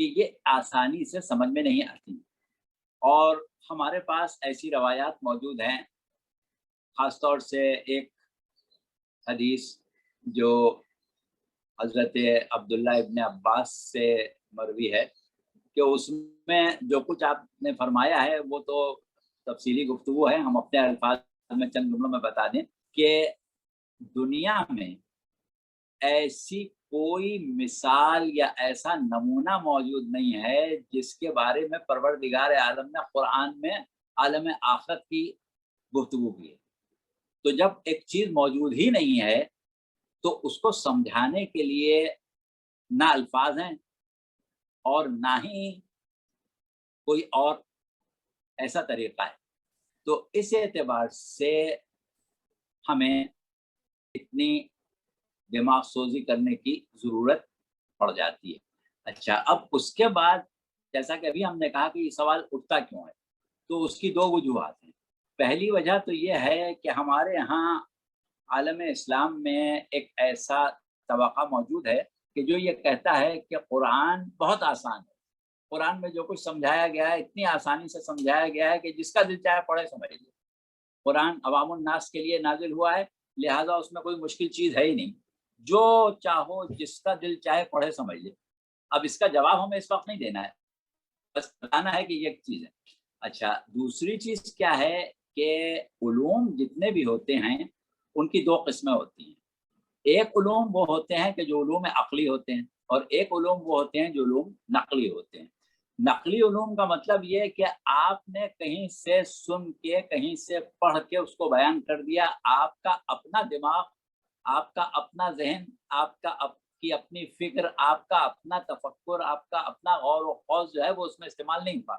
کہ یہ آسانی سے سمجھ میں نہیں آتی، اور ہمارے پاس ایسی روایات موجود ہیں، خاص طور سے ایک حدیث جو حضرت عبداللہ ابن عباس سے مروی ہے کہ اس میں جو کچھ آپ نے فرمایا ہے وہ تو تفصیلی گفتگو ہے، ہم اپنے الفاظ میں چند جملوں میں بتا دیں کہ دنیا میں ایسی کوئی مثال یا ایسا نمونہ موجود نہیں ہے جس کے بارے میں پروردگار عالم نے قرآن میں عالم آخرت کی گفتگو کی ہے۔ تو جب ایک چیز موجود ہی نہیں ہے تو اس کو سمجھانے کے لیے نہ الفاظ ہیں اور نہ ہی کوئی اور ایسا طریقہ ہے، تو اس اعتبار سے ہمیں اتنی دماغ سوزی کرنے کی ضرورت پڑ جاتی ہے۔ اچھا، اب اس کے بعد جیسا کہ ابھی ہم نے کہا کہ یہ سوال اٹھتا کیوں ہے، تو اس کی دو وجوہات ہیں۔ پہلی وجہ تو یہ ہے کہ ہمارے ہاں عالم اسلام میں ایک ایسا طبقہ موجود ہے کہ جو یہ کہتا ہے کہ قرآن بہت آسان ہے، قرآن میں جو کچھ سمجھایا گیا ہے اتنی آسانی سے سمجھایا گیا ہے کہ جس کا دل چاہے پڑھے سمجھ لے۔ قرآن عوام الناس کے لیے نازل ہوا ہے، لہٰذا اس میں کوئی مشکل چیز ہے ہی نہیں، جو چاہو جس کا دل چاہے پڑھے سمجھ لے۔ اب اس کا جواب ہمیں اس وقت نہیں دینا ہے، بس بتانا ہے کہ یہ ایک چیز ہے۔ اچھا، دوسری چیز کیا ہے کہ علوم جتنے بھی ہوتے ہیں ان کی دو قسمیں ہوتی ہیں۔ ایک علوم وہ ہوتے ہیں کہ جو علوم عقلی ہوتے ہیں، اور ایک علوم وہ ہوتے ہیں جو علوم نقلی ہوتے ہیں۔ نقلی علوم کا مطلب یہ کہ آپ نے کہیں سے سن کے، کہیں سے پڑھ کے اس کو بیان کر دیا، آپ کا اپنا دماغ، آپ کا اپنا ذہن، آپ کا کی اپنی فکر، آپ کا اپنا تفکر، آپ کا اپنا غور و خوض جو ہے وہ اس میں استعمال نہیں ہوا۔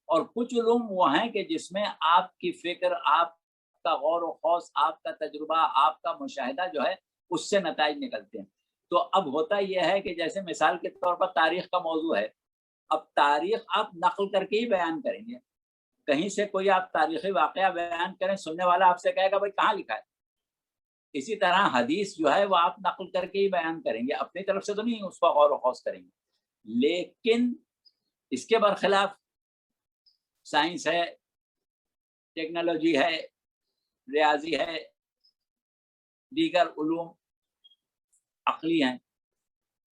اور کچھ علوم وہ ہیں کہ جس میں آپ کی فکر، آپ کا غور و خوض، آپ کا تجربہ، آپ کا مشاہدہ جو ہے اس سے نتائج نکلتے ہیں۔ تو اب ہوتا یہ ہے کہ جیسے مثال کے طور پر تاریخ کا موضوع ہے، اب تاریخ آپ نقل کر کے ہی بیان کریں گے، کہیں سے کوئی آپ تاریخی واقعہ بیان کریں، سننے والا آپ سے کہے گا بھائی کہاں لکھا ہے۔ اسی طرح حدیث جو ہے وہ آپ نقل کر کے ہی بیان کریں گے، اپنی طرف سے تو نہیں اس کو غور و خوض کریں گے۔ لیکن اس کے برخلاف سائنس ہے، ٹیکنالوجی ہے، ریاضی ہے، دیگر علوم عقلی ہیں۔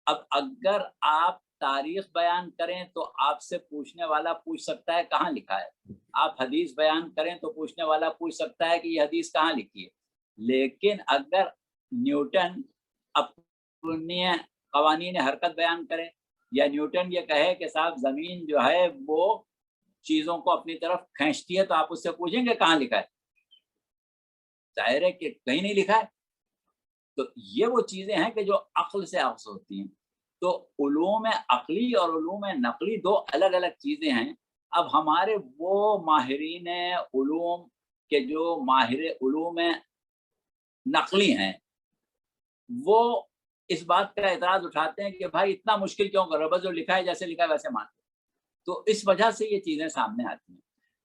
اب اگر آپ تاریخ بیان کریں تو آپ سے پوچھنے والا پوچھ سکتا ہے کہاں لکھا ہے، آپ حدیث بیان کریں تو پوچھنے والا پوچھ سکتا ہے کہ یہ حدیث کہاں لکھی ہے۔ لیکن اگر نیوٹن اپنے قوانین حرکت بیان کرے، یا نیوٹن یہ کہے کہ صاحب زمین جو ہے وہ چیزوں کو اپنی طرف کھینچتی ہے، تو آپ اس سے پوچھیں گے کہاں لکھا ہے؟ ظاہر ہے کہ کہیں نہیں لکھا ہے۔ تو یہ وہ چیزیں ہیں کہ جو عقل سے اخذ ہوتی ہیں۔ تو علوم عقلی اور علوم نقلی دو الگ الگ چیزیں ہیں۔ اب ہمارے وہ ماہرین علوم کے جو ماہر علوم نقلی ہیں، وہ اس بات کا اعتراض اٹھاتے ہیں کہ بھائی اتنا مشکل کیوں کر رہے ہو، بس جو لکھا ہے جیسے لکھا ہے ویسے مان۔ تو اس وجہ سے یہ چیزیں سامنے آتی ہیں۔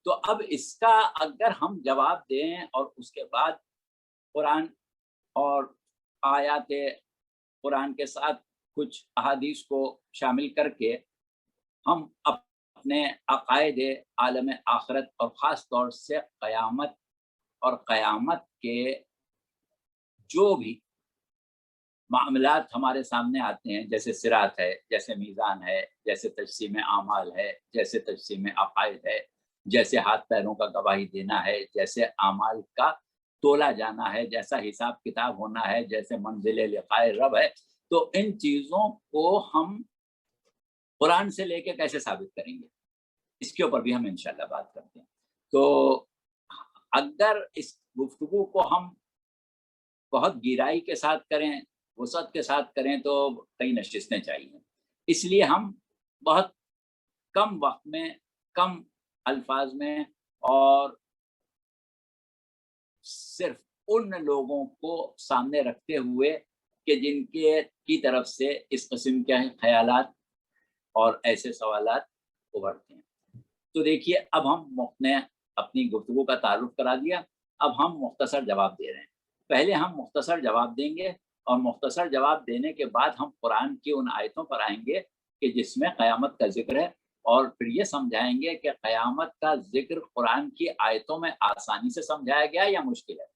تو اب اس کا اگر ہم جواب دیں اور اس کے بعد قرآن اور آیات قرآن کے ساتھ کچھ احادیث کو شامل کر کے ہم اپنے عقائد عالم آخرت اور خاص طور سے قیامت اور قیامت کے جو بھی معاملات ہمارے سامنے آتے ہیں، جیسے صراط ہے، جیسے میزان ہے، جیسے تجسیم اعمال ہے، جیسے تجسیم عقائد ہے، جیسے ہاتھ پیروں کا گواہی دینا ہے، جیسے اعمال کا تولا جانا ہے، جیسا حساب کتاب ہونا ہے، جیسے منزل لقاء رب ہے، تو ان چیزوں کو ہم قرآن سے لے کے کیسے ثابت کریں گے، اس کے اوپر بھی ہم انشاءاللہ بات کرتے ہیں۔ تو اگر اس گفتگو کو ہم بہت گہرائی کے ساتھ کریں، وسعت کے ساتھ کریں، تو کئی نشستیں چاہیے۔ اس لیے ہم بہت کم وقت میں، کم الفاظ میں، اور صرف ان لوگوں کو سامنے رکھتے ہوئے کہ جن کی طرف سے اس قسم کے خیالات اور ایسے سوالات ابھرتے ہیں۔ تو دیکھیے، اب ہم نے اپنی گفتگو کا تعارف کرا دیا، اب ہم مختصر جواب دے رہے ہیں۔ پہلے ہم مختصر جواب دیں گے، اور مختصر جواب دینے کے بعد ہم قرآن کی ان آیتوں پر آئیں گے کہ جس میں قیامت کا ذکر ہے، اور پھر یہ سمجھائیں گے کہ قیامت کا ذکر قرآن کی آیتوں میں آسانی سے سمجھایا گیا یا مشکل ہے،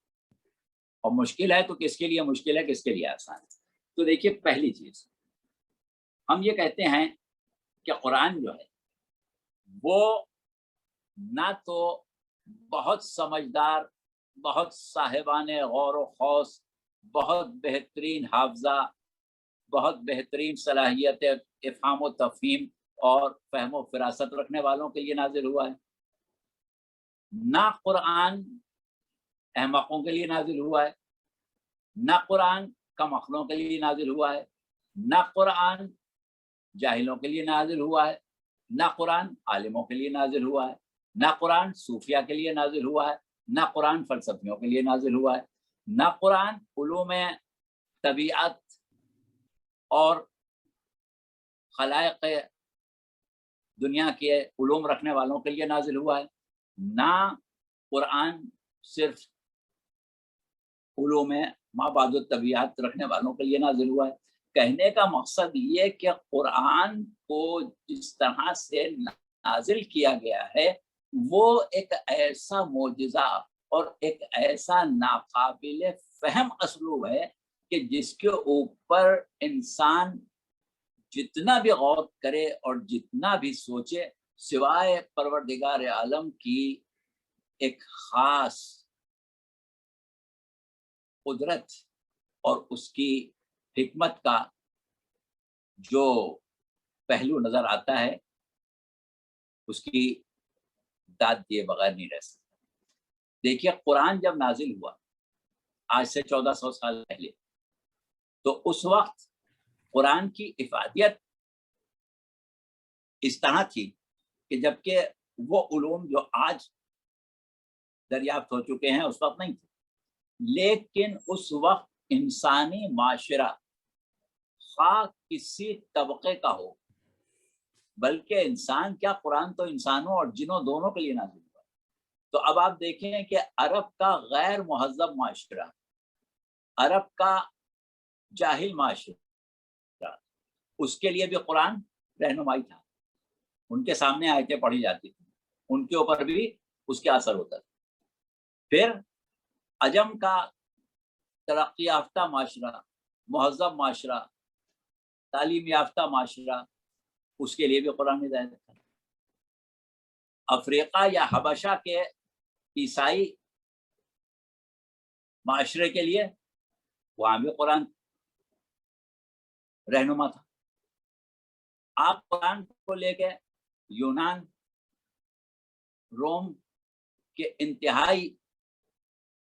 اور مشکل ہے تو کس کے لیے مشکل ہے، کس کے لیے آسان ہے۔ تو دیکھیے، پہلی چیز ہم یہ کہتے ہیں کہ قرآن جو ہے وہ نہ تو بہت سمجھدار، بہت صاحبان غور و خوض، بہت بہترین حافظہ، بہت بہترین صلاحیت افہام و تفہیم اور فہم و فراست رکھنے والوں کے لیے نازل ہوا ہے، نہ قرآن احمقوں کے لیے نازل ہوا ہے، نہ قرآن کم عقلوں کے لیے نازل ہوا ہے، نہ قرآن جاہلوں کے لیے نازل ہوا ہے، نہ قرآن عالموں کے لیے نازل ہوا ہے، نہ قرآن صوفیہ کے لیے نازل ہوا ہے، نہ قرآن فلسفیوں کے لیے نازل ہوا ہے، نہ قرآن علوم طبیعت اور خلائق دنیا کے علوم رکھنے والوں کے لیے نازل ہوا ہے، نہ قرآن صرف علوم مابعد الطبیعت رکھنے والوں کے لیے نازل ہوا ہے۔ کہنے کا مقصد یہ کہ قرآن کو جس طرح سے نازل کیا گیا ہے وہ ایک ایسا معجزہ اور ایک ایسا ناقابل فہم اسلوب ہے کہ جس کے اوپر انسان جتنا بھی غور کرے اور جتنا بھی سوچے، سوائے پروردگار عالم کی ایک خاص قدرت اور اس کی حکمت کا جو پہلو نظر آتا ہے، اس کی داد دیے بغیر نہیں رہ سکتا۔ دیکھیے، قرآن جب نازل ہوا آج سے 1400 سال پہلے، تو اس وقت قرآن کی افادیت اس طرح تھی کہ جبکہ وہ علوم جو آج دریافت ہو چکے ہیں اس وقت نہیں تھے، لیکن اس وقت انسانی معاشرہ خواہ کسی طبقے کا ہو، بلکہ انسان کیا، قرآن تو انسانوں اور جنوں دونوں کے لیے نازل ہوا۔ تو اب آپ دیکھیں کہ عرب کا غیر مہذب معاشرہ، عرب کا جاہل معاشرہ، اس کے لیے بھی قرآن رہنمائی تھا، ان کے سامنے آیتیں پڑھی جاتی تھیں، ان کے اوپر بھی اس کا اثر ہوتا تھا۔ پھر عجم کا ترقی یافتہ معاشرہ، مہذب معاشرہ، تعلیم یافتہ معاشرہ، اس کے لیے بھی قرآن ہدایت تھا۔ افریقہ یا حبشہ کے عیسائی معاشرے کے لیے وہاں بھی قرآن رہنما تھا۔ آپ قرآن کو لے کے یونان، روم کے انتہائی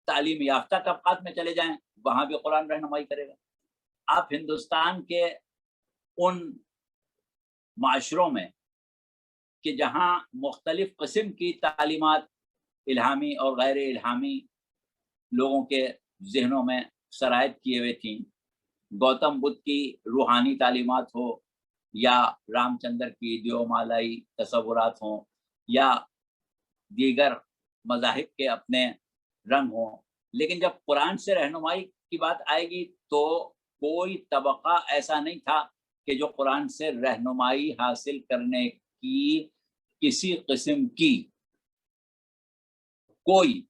تعلیم یافتہ طبقات میں چلے جائیں، وہاں بھی قرآن رہنمائی کرے گا۔ آپ ہندوستان کے ان معاشروں میں کہ جہاں مختلف قسم کی تعلیمات الہامی اور غیر الہامی لوگوں کے ذہنوں میں سرایت کیے ہوئے تھیں، گوتم بدھ کی روحانی تعلیمات ہو یا رام چندر کی دیو مالائی تصورات ہوں یا دیگر مذاہب کے اپنے رنگ ہوں، لیکن جب قرآن سے رہنمائی کی بات آئے گی تو کوئی طبقہ ایسا نہیں تھا کہ جو قرآن سے رہنمائی حاصل کرنے کی کسی قسم کی کوئی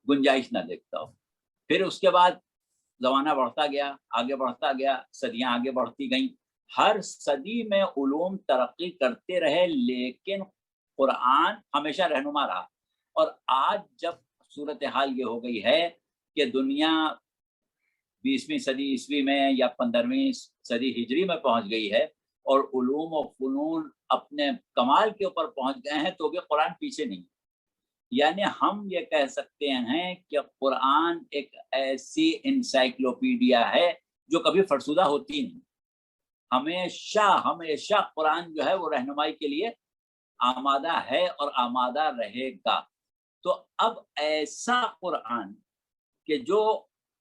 گنجائش نہ دیکھتا ہو۔ پھر اس کے بعد زمانہ بڑھتا گیا، آگے بڑھتا گیا، صدیاں آگے بڑھتی گئیں، ہر صدی میں علوم ترقی کرتے رہے، لیکن قرآن ہمیشہ رہنما رہا۔ اور آج جب صورتحال یہ ہو گئی ہے کہ دنیا 20ویں صدی عیسوی میں یا 15ویں صدی ہجری میں پہنچ گئی ہے اور علوم و فنون اپنے کمال کے اوپر پہنچ گئے ہیں، تو بھی قرآن پیچھے نہیں۔ یعنی ہم یہ کہہ سکتے ہیں کہ قرآن ایک ایسی انسائکلوپیڈیا ہے جو کبھی فرسودہ ہوتی نہیں، ہمیشہ قرآن جو ہے وہ رہنمائی کے لیے آمادہ ہے اور آمادہ رہے گا۔ تو اب ایسا قرآن کہ جو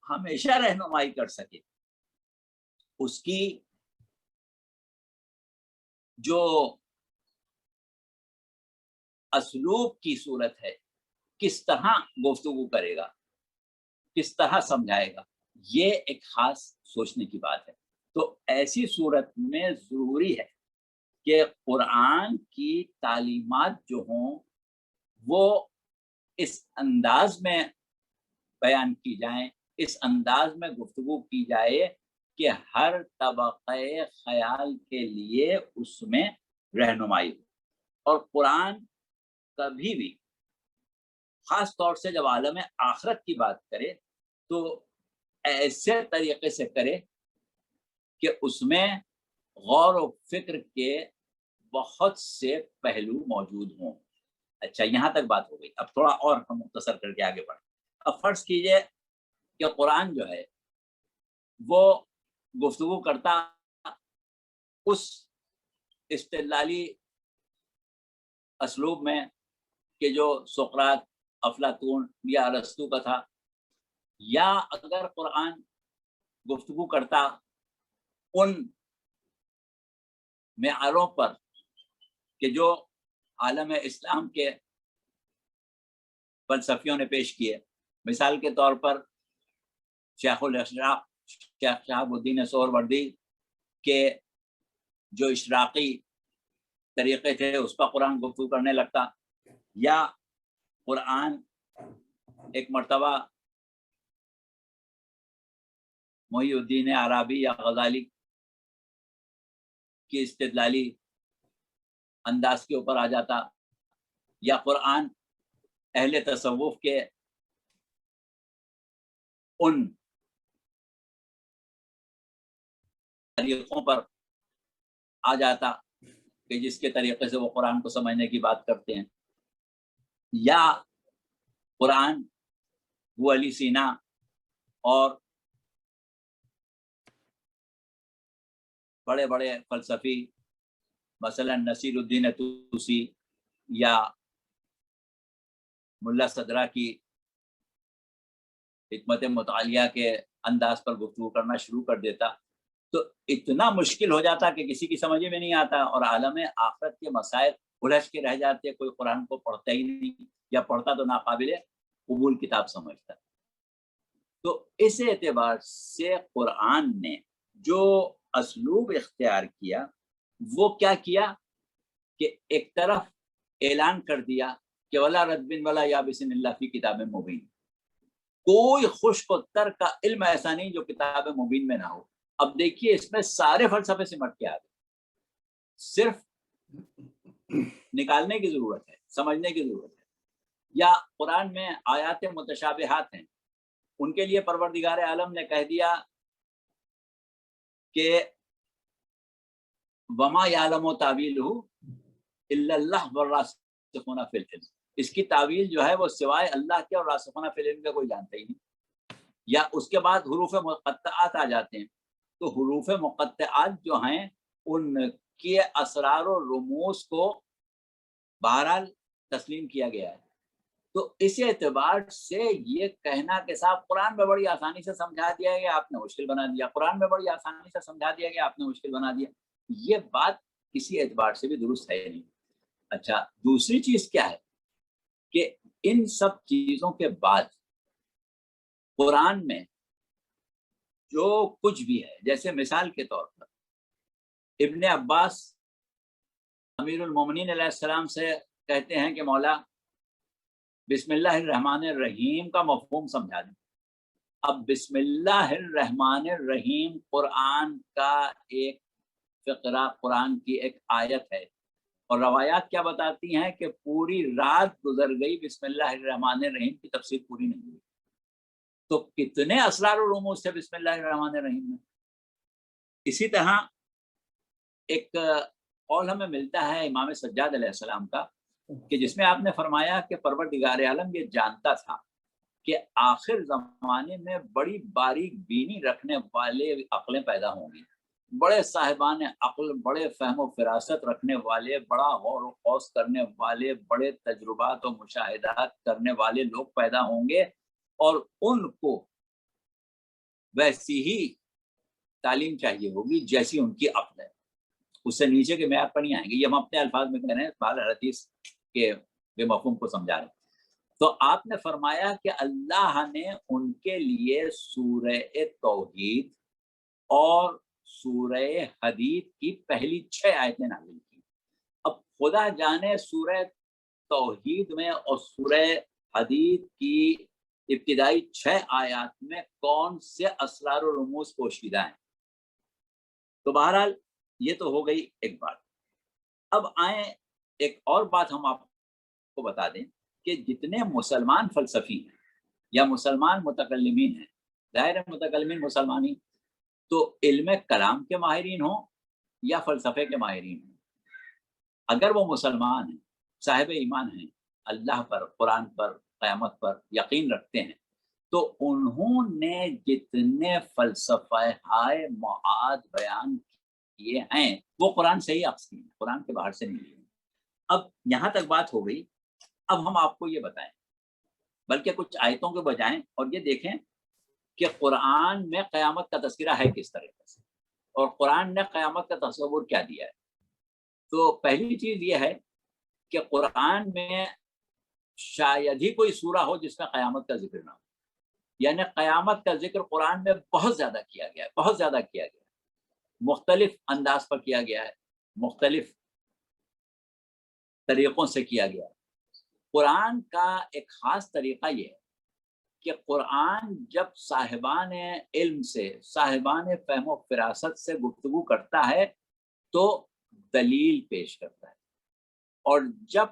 ہمیشہ رہنمائی کر سکے، اس کی جو اسلوب کی صورت ہے، کس طرح گفتگو کرے گا، کس طرح سمجھائے گا، یہ ایک خاص سوچنے کی بات ہے۔ تو ایسی صورت میں ضروری ہے کہ قرآن کی تعلیمات جو ہوں وہ اس انداز میں بیان کی جائیں، اس انداز میں گفتگو کی جائے کہ ہر طبقہ خیال کے لیے اس میں رہنمائی ہو۔ اور قرآن کبھی بھی خاص طور سے جب عالم آخرت کی بات کرے تو ایسے طریقے سے کرے کہ اس میں غور و فکر کے بہت سے پہلو موجود ہوں۔ اچھا، یہاں تک بات ہو گئی۔ اب تھوڑا اور ہم مختصر کر کے آگے بڑھیں۔ اب فرض کیجئے کہ قرآن جو ہے وہ گفتگو کرتا اس استدلالی اسلوب میں کہ جو سقراط، افلاطون یا ارسطو کا تھا، یا اگر قرآن گفتگو کرتا ان معیاروں پر کہ جو عالم اسلام کے فلسفیوں نے پیش کیے۔ مثال کے طور پر شیخ الاشراق شیخ شہاب الدین سہروردی کے جو اشراقی طریقے تھے اس پر قرآن گفتگو کرنے لگتا، یا قرآن ایک مرتبہ محی الدین عربی یا غزالی کی استدلالی انداز کے اوپر آ جاتا، یا قرآن اہل تصوف کے ان طریقوں پر آ جاتا کہ جس کے طریقے سے وہ قرآن کو سمجھنے کی بات کرتے ہیں، یا قرآن ابو علی سینا اور بڑے بڑے فلسفی مثلا نصیر الدین توسی یا ملا صدرہ کی حکمت مطالعہ کے انداز پر گفتگو کرنا شروع کر دیتا، تو اتنا مشکل ہو جاتا کہ کسی کی سمجھ میں نہیں آتا، اور عالم آخرت کے مسائل الجھ کے رہ جاتے، کوئی قرآن کو پڑھتا ہی نہیں، یا پڑھتا تو ناقابل قبول کتاب سمجھتا۔ تو اس اعتبار سے قرآن نے جو اسلوب اختیار کیا وہ کیا کیا کہ ایک طرف اعلان کر دیا کہ ولا ردبن ولا یابسن اللہ فی کتاب مبین، کوئی خشک و تر کا علم ایسا نہیں جو کتاب مبین میں نہ ہو۔ اب دیکھیے اس میں سارے فلسفے سمٹ کے آ گئے، صرف نکالنے کی ضرورت ہے، سمجھنے کی ضرورت ہے۔ یا قرآن میں آیات متشابہات ہیں، ان کے لیے پروردگار عالم نے کہہ دیا کہ وما یعلم تاویلہ الا اللہ والراسخون فی العلم، اس کی تعویل جو ہے وہ سوائے اللہ کے اور راسخون فی العلم کا کوئی جانتا ہی نہیں۔ یا اس کے بعد حروف مقطعات آ جاتے ہیں، تو حروف مقطعات جو ہیں ان کے اسرار و رموز کو بہرحال تسلیم کیا گیا ہے۔ تو اس اعتبار سے یہ کہنا کہ صاحب قرآن میں بڑی آسانی سے سمجھا دیا گیا آپ نے مشکل بنا دیا، قرآن میں بڑی آسانی سے سمجھا دیا گیا آپ نے مشکل بنا دیا، یہ بات کسی اعتبار سے بھی درست ہے نہیں۔ اچھا، دوسری چیز کیا ہے کہ ان سب چیزوں کے بعد قرآن میں جو کچھ بھی ہے، جیسے مثال کے طور پر ابن عباس امیر المومنین علیہ السلام سے کہتے ہیں کہ مولا بسم اللہ الرحمن الرحیم کا مفہوم سمجھا دیں۔ اب بسم اللہ الرحمن الرحیم قرآن کا ایک فقرہ، قرآن کی ایک آیت ہے، اور روایات کیا بتاتی ہیں کہ پوری رات گزر گئی بسم اللہ الرحمن الرحیم کی تفسیر پوری نہیں ہوئی۔ تو کتنے اسرار و رموز تھے بسم اللہ الرحمن الرحیم میں۔ اسی طرح ایک قول ہمیں ملتا ہے امام سجاد علیہ السلام کا کہ جس میں آپ نے فرمایا کہ پروردگار عالم یہ جانتا تھا کہ آخر زمانے میں بڑی باریک بینی رکھنے والے عقلیں پیدا ہوں گی، بڑے صاحبان عقل، بڑے فہم و فراست رکھنے والے، بڑا غور و خوض کرنے والے، بڑے تجربات و مشاہدات کرنے والے لوگ پیدا ہوں گے، اور ان کو ویسی ہی تعلیم چاہیے ہوگی جیسی ان کی عقل ہے، اس سے نیچے کے معیار پر نہیں آئیں گے۔ یہ ہم اپنے الفاظ میں کہہ رہے ہیں، بہرحال حدیث کے بے مفہوم کو سمجھا رہے ہیں۔ تو آپ نے فرمایا کہ اللہ نے ان کے لیے سورہ توحید اور سورہ حدید کی پہلی 6 آیتیں نازل کی، خدا جانے سورہ توحید میں اور سورہ حدید کی ابتدائی 6 آیات میں کون سے اسرار و رموز پوشیدہ ہیں۔ تو بہرحال یہ تو ہو گئی ایک بات۔ اب آئیں ایک اور بات ہم آپ کو بتا دیں کہ جتنے مسلمان فلسفی ہیں یا مسلمان متکلمین ہیں، ظاہر ہے متکلمین مسلمان ہی، تو علم کلام کے ماہرین ہوں یا فلسفے کے ماہرین ہوں، اگر وہ مسلمان ہیں، صاحب ایمان ہیں، اللہ پر، قرآن پر، قیامت پر یقین رکھتے ہیں، تو انہوں نے جتنے فلسفہ ہائے معاد بیان کیے ہیں وہ قرآن سے ہی اخذ ہیں، قرآن کے باہر سے نہیں لیے۔ اب یہاں تک بات ہو گئی، اب ہم آپ کو یہ بتائیں، بلکہ کچھ آیتوں کے بجائیں، اور یہ دیکھیں کہ قرآن میں قیامت کا تذکرہ ہے کس طریقے سے، اور قرآن نے قیامت کا تصور کیا دیا ہے۔ تو پہلی چیز یہ ہے کہ قرآن میں شاید ہی کوئی سورہ ہو جس میں قیامت کا ذکر نہ ہو، یعنی قیامت کا ذکر قرآن میں بہت زیادہ کیا گیا ہے، بہت زیادہ کیا گیا ہے، مختلف انداز پر کیا گیا ہے، مختلف طریقوں سے کیا گیا ہے۔ قرآن کا ایک خاص طریقہ یہ ہے کہ قرآن جب صاحبان علم سے، صاحبان فہم و فراست سے گفتگو کرتا ہے تو دلیل پیش کرتا ہے، اور جب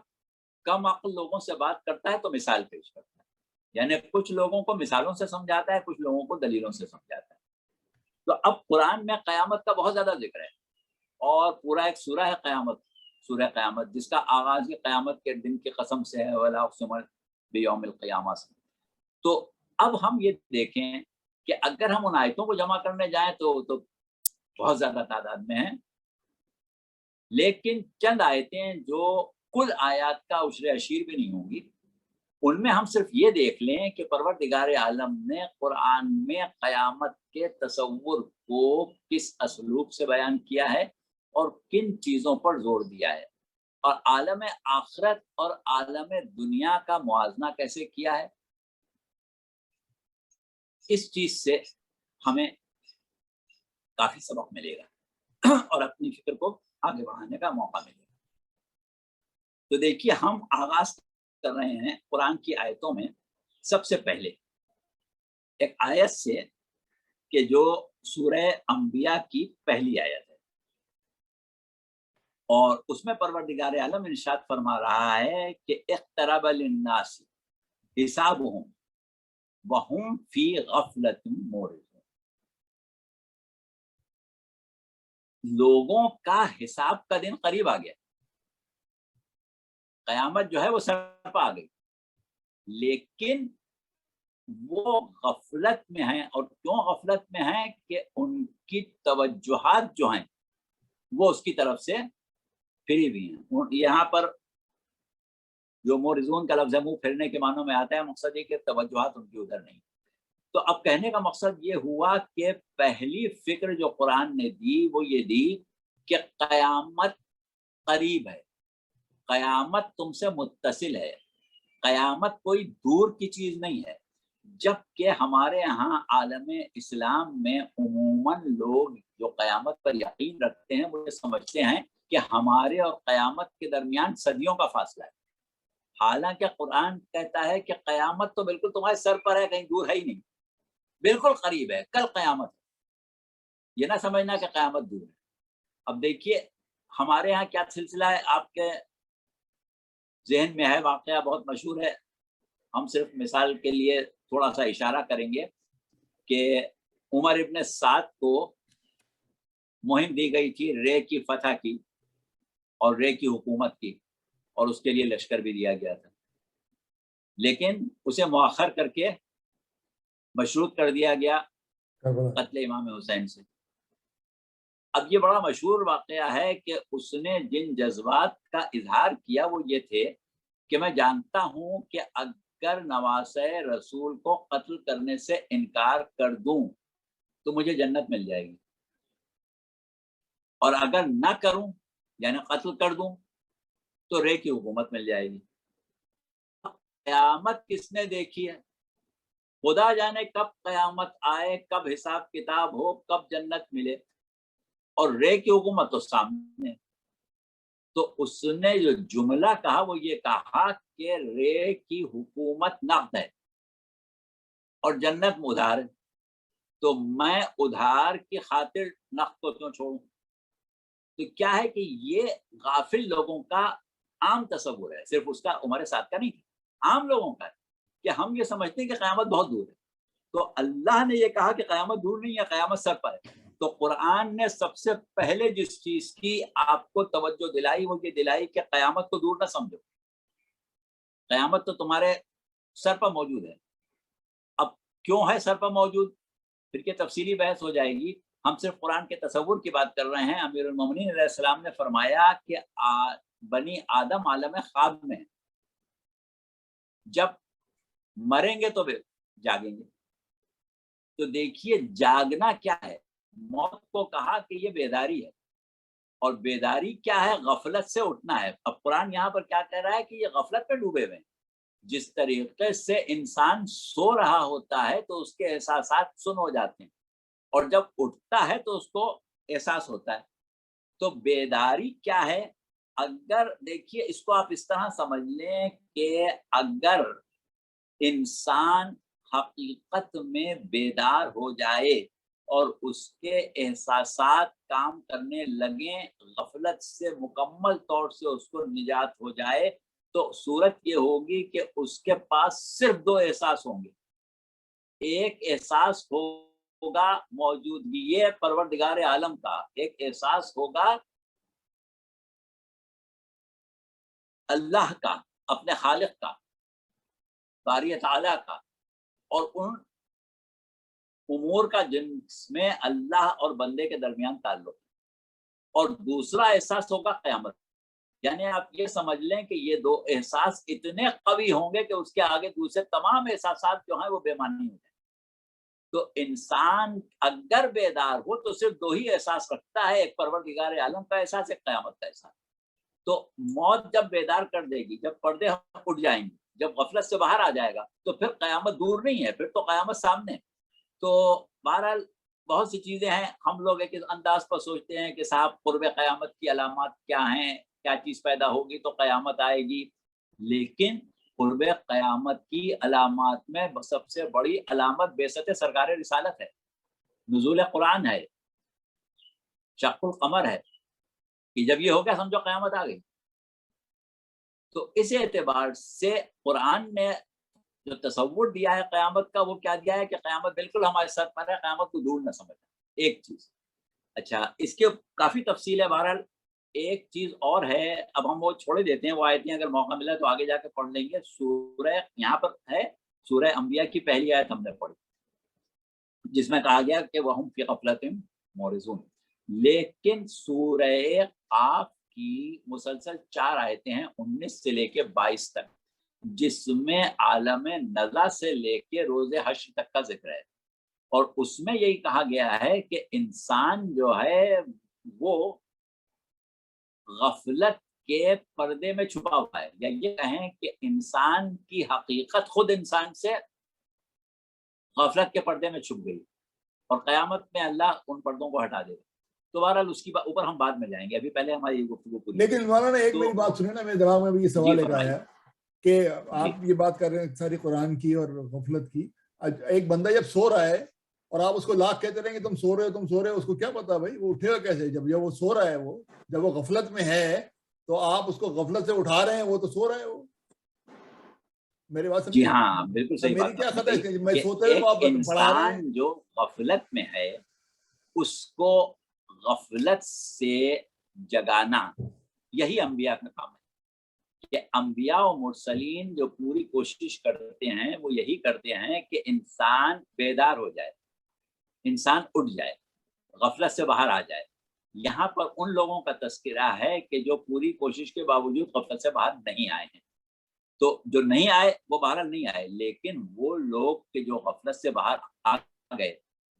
کم عقل لوگوں سے بات کرتا ہے تو مثال پیش کرتا ہے، یعنی کچھ لوگوں کو مثالوں سے سمجھاتا ہے، کچھ لوگوں کو دلیلوں سے سمجھاتا ہے۔ تو اب قرآن میں قیامت کا بہت زیادہ ذکر ہے، اور پورا ایک سورہ ہے قیامت، سورہ قیامت، جس کا آغاز ہی قیامت کے دن کی قسم سے ہے، وَلَا أُقْسِمُ بِيَوْمِ الْقِيَامَةِ سے۔ تو اب ہم یہ دیکھیں کہ اگر ہم ان آیتوں کو جمع کرنے جائیں تو بہت زیادہ تعداد میں ہیں، لیکن چند آیتیں جو کل آیات کا عشر عشیر بھی نہیں ہوں گی، ان میں ہم صرف یہ دیکھ لیں کہ پروردگار عالم نے قرآن میں قیامت کے تصور کو کس اسلوب سے بیان کیا ہے اور کن چیزوں پر زور دیا ہے، اور عالم آخرت اور عالم دنیا کا موازنہ کیسے کیا ہے۔ اس چیز سے ہمیں کافی سبق ملے گا اور اپنی فکر کو آگے بڑھانے کا موقع ملے گا۔ تو دیکھیے، ہم آغاز کر رہے ہیں قرآن کی آیتوں میں سب سے پہلے ایک آیت سے کہ جو سورہ انبیاء کی پہلی آیت ہے، اور اس میں پروردگار عالم ارشاد فرما رہا ہے کہ اقترب للناس حسابهم وهم فی غفلۃ معرضون، لوگوں کا حساب کا دن قریب آ گیا، قیامت جو ہے وہ سر پہ آ گئی، لیکن وہ غفلت میں ہیں۔ اور کیوں غفلت میں ہیں؟ کہ ان کی توجہات جو ہیں وہ اس کی طرف سے پھری ہوئی ہیں۔ یہاں پر جو مورزون کا لفظ ہے منہ پھرنے کے معنوں میں آتا ہے، مقصد یہ کہ توجہات ان کی ادھر نہیں۔ تو اب کہنے کا مقصد یہ ہوا کہ پہلی فکر جو قرآن نے دی وہ یہ دی کہ قیامت قریب ہے، قیامت تم سے متصل ہے، قیامت کوئی دور کی چیز نہیں ہے۔ جبکہ ہمارے ہاں عالم اسلام میں عموماً لوگ جو قیامت پر یقین رکھتے ہیں وہ یہ سمجھتے ہیں کہ ہمارے اور قیامت کے درمیان صدیوں کا فاصلہ ہے، حالانکہ قرآن کہتا ہے کہ قیامت تو بالکل تمہارے سر پر ہے، کہیں دور ہے ہی نہیں، بالکل قریب ہے، کل قیامت ہے۔ یہ نہ سمجھنا کہ قیامت دور ہے۔ اب دیکھیے ہمارے ہاں کیا سلسلہ ہے، آپ کے ذہن میں ہے، واقعہ بہت مشہور ہے، ہم صرف مثال کے لیے تھوڑا سا اشارہ کریں گے کہ عمر ابن سعد کو مہم دی گئی تھی رے کی فتح کی اور رے کی حکومت کی، اور اس کے لیے لشکر بھی دیا گیا تھا، لیکن اسے مؤخر کر کے مشروط کر دیا گیا قتل امام حسین سے۔ اب یہ بڑا مشہور واقعہ ہے کہ اس نے جن جذبات کا اظہار کیا وہ یہ تھے کہ میں جانتا ہوں کہ اگر نواسہ رسول کو قتل کرنے سے انکار کر دوں تو مجھے جنت مل جائے گی، اور اگر نہ کروں یعنی قتل کر دوں تو رے کی حکومت مل جائے گی۔ قیامت کس نے دیکھی ہے؟ خدا جانے کب قیامت آئے، کب حساب کتاب ہو، کب جنت ملے، اور رے کی حکومت تو سامنے۔ تو اس نے جو جملہ کہا وہ یہ کہا کہ رے کی حکومت نقد ہے اور جنت میں ادھار ہے، تو میں ادھار کی خاطر نقد کو کیوں چھوڑوں؟ تو کیا ہے کہ یہ غافل لوگوں کا عام تصور ہے، صرف اس کا عمر سعد کا نہیں، عام لوگوں کا ہے کہ ہم یہ سمجھتے ہیں کہ قیامت بہت دور ہے۔ تو اللہ نے یہ کہا کہ قیامت دور نہیں ہے، قیامت سر پر ہے۔ تو قرآن نے سب سے پہلے جس چیز کی آپ کو توجہ دلائی وہ یہ دلائی کہ قیامت کو دور نہ سمجھو، قیامت تو تمہارے سر پر موجود ہے۔ اب کیوں ہے سر پر موجود، پھر کہ تفصیلی بحث ہو جائے گی، ہم صرف قرآن کے تصور کی بات کر رہے ہیں۔ امیر المومنین علیہ السلام نے فرمایا کہ بنی آدم عالم خواب میں، جب مریں گے تو جاگیں گے۔ تو دیکھیے جاگنا کیا ہے، موت کو کہا کہ یہ بیداری ہے، اور بیداری کیا ہے، غفلت سے اٹھنا ہے۔ اب قرآن یہاں پر کیا کہہ رہا ہے کہ یہ غفلت پہ ڈوبے ہوئے ہیں۔ جس طریقے سے انسان سو رہا ہوتا ہے تو اس کے احساسات سن ہو جاتے ہیں، اور جب اٹھتا ہے تو اس کو احساس ہوتا ہے۔ تو بیداری کیا ہے، اگر دیکھیے اس کو آپ اس طرح سمجھ لیں کہ اگر انسان حقیقت میں بیدار ہو جائے اور اس کے احساسات کام کرنے لگیں، غفلت سے مکمل طور سے اس کو نجات ہو جائے، تو صورت یہ ہوگی کہ اس کے پاس صرف دو احساس ہوں گے۔ ایک احساس ہوگا موجودگی یہ پروردگار عالم کا، ایک احساس ہوگا اللہ کا، اپنے خالق کا، باری تعالیٰ کا، اور ان امور کا جن میں اللہ اور بندے کے درمیان تعلق ہے۔ اور دوسرا احساس ہوگا قیامت۔ یعنی آپ یہ سمجھ لیں کہ یہ دو احساس اتنے قوی ہوں گے کہ اس کے آگے دوسرے تمام احساسات جو ہیں وہ بے معنی ہو جائیں۔ تو انسان اگر بیدار ہو تو صرف دو ہی احساس رکھتا ہے، ایک پروردگار عالم کا احساس، ایک قیامت کا احساس۔ تو موت جب بیدار کر دے گی، جب پردے اٹھ جائیں گے، جب غفلت سے باہر آ جائے گا، تو پھر قیامت دور نہیں ہے، پھر تو قیامت سامنے ہے۔ تو بہرحال بہت سی چیزیں ہیں، ہم لوگ ایک انداز پر سوچتے ہیں کہ صاحب قرب قیامت کی علامات کیا ہیں، کیا چیز پیدا ہوگی تو قیامت آئے گی، لیکن قرب قیامت کی علامات میں سب سے بڑی علامت بعثت سرکار رسالت ہے، نزول قرآن ہے، شق القمر ہے، کہ جب یہ ہو گیا سمجھو قیامت آ گئی۔ تو اس اعتبار سے قرآن نے جو تصور دیا ہے قیامت کا، وہ کیا دیا ہے کہ قیامت بالکل ہمارے سر پر ہے، قیامت کو دور نہ سمجھنا، ایک چیز۔ اچھا، اس کے کافی تفصیل ہے، بہرحال ایک چیز اور ہے، اب ہم وہ چھوڑے دیتے ہیں، وہ آیتیں اگر موقع ملا تو آگے جا کے پڑھ لیں گے۔ سورہ یہاں پر ہے سورہ انبیاء کی پہلی آیت ہم نے پڑھی، جس میں کہا گیا کہ وَهُمْ فِي غَفْلَةٍ مُعْرِضُونَ، لیکن سورہ قاف کی مسلسل 4 آیتیں ہیں 19 سے لے کے 22 تک، جس میں عالم نزع سے لے کے روز حشر تک کا ذکر ہے، اور اس میں یہی کہا گیا ہے کہ انسان جو ہے وہ غفلت کے پردے میں چھپا ہوا ہے، یا یہ کہیں کہ انسان کی حقیقت خود انسان سے غفلت کے پردے میں چھپ گئی، اور قیامت میں اللہ ان پردوں کو ہٹا دے گا۔ تو بہرحال اس کی اوپر ہم بعد میں جائیں گے، ابھی پہلے ہماری گفتگو پوری۔ لیکن مولانا ایک میری بات سنیں نا، میرے دماغ میں بھی یہ سوال ایک آیا کہ آپ یہ بات کر رہے ہیں ساری قرآن کی اور غفلت کی، ایک بندہ جب سو رہا ہے اور آپ اس کو لاکھ کہتے رہیں گے تم سو رہے ہو تم سو رہے ہو، اس کو کیا پتا بھائی وہ اٹھے گا کیسے؟ جب وہ سو رہا ہے، وہ جب وہ غفلت میں ہے تو آپ اس کو غفلت سے اٹھا رہے ہیں، وہ تو سو رہا ہے۔ وہ میری بات جی سمجھے؟ ہاں، بالکل صحیح میری بات کیا آپ خطا نے ہے میں کہ سوتے ہوئے ایک آپ پڑھا رہے ہیں؟ انسان جو غفلت میں ہے اس کو غفلت سے جگانا، یہی انبیاء کا کام ہے۔ کہ انبیاء و مرسلین جو پوری کوشش کرتے ہیں وہ یہی کرتے ہیں کہ انسان بیدار ہو جائے، انسان اٹھ جائے، غفلت سے باہر آ جائے۔ یہاں پر ان لوگوں کا تذکرہ ہے کہ جو پوری کوشش کے باوجود غفلت سے باہر نہیں آئے ہیں۔ تو جو نہیں آئے وہ بہرحال نہیں آئے، لیکن وہ لوگ کہ جو غفلت سے باہر آ گئے،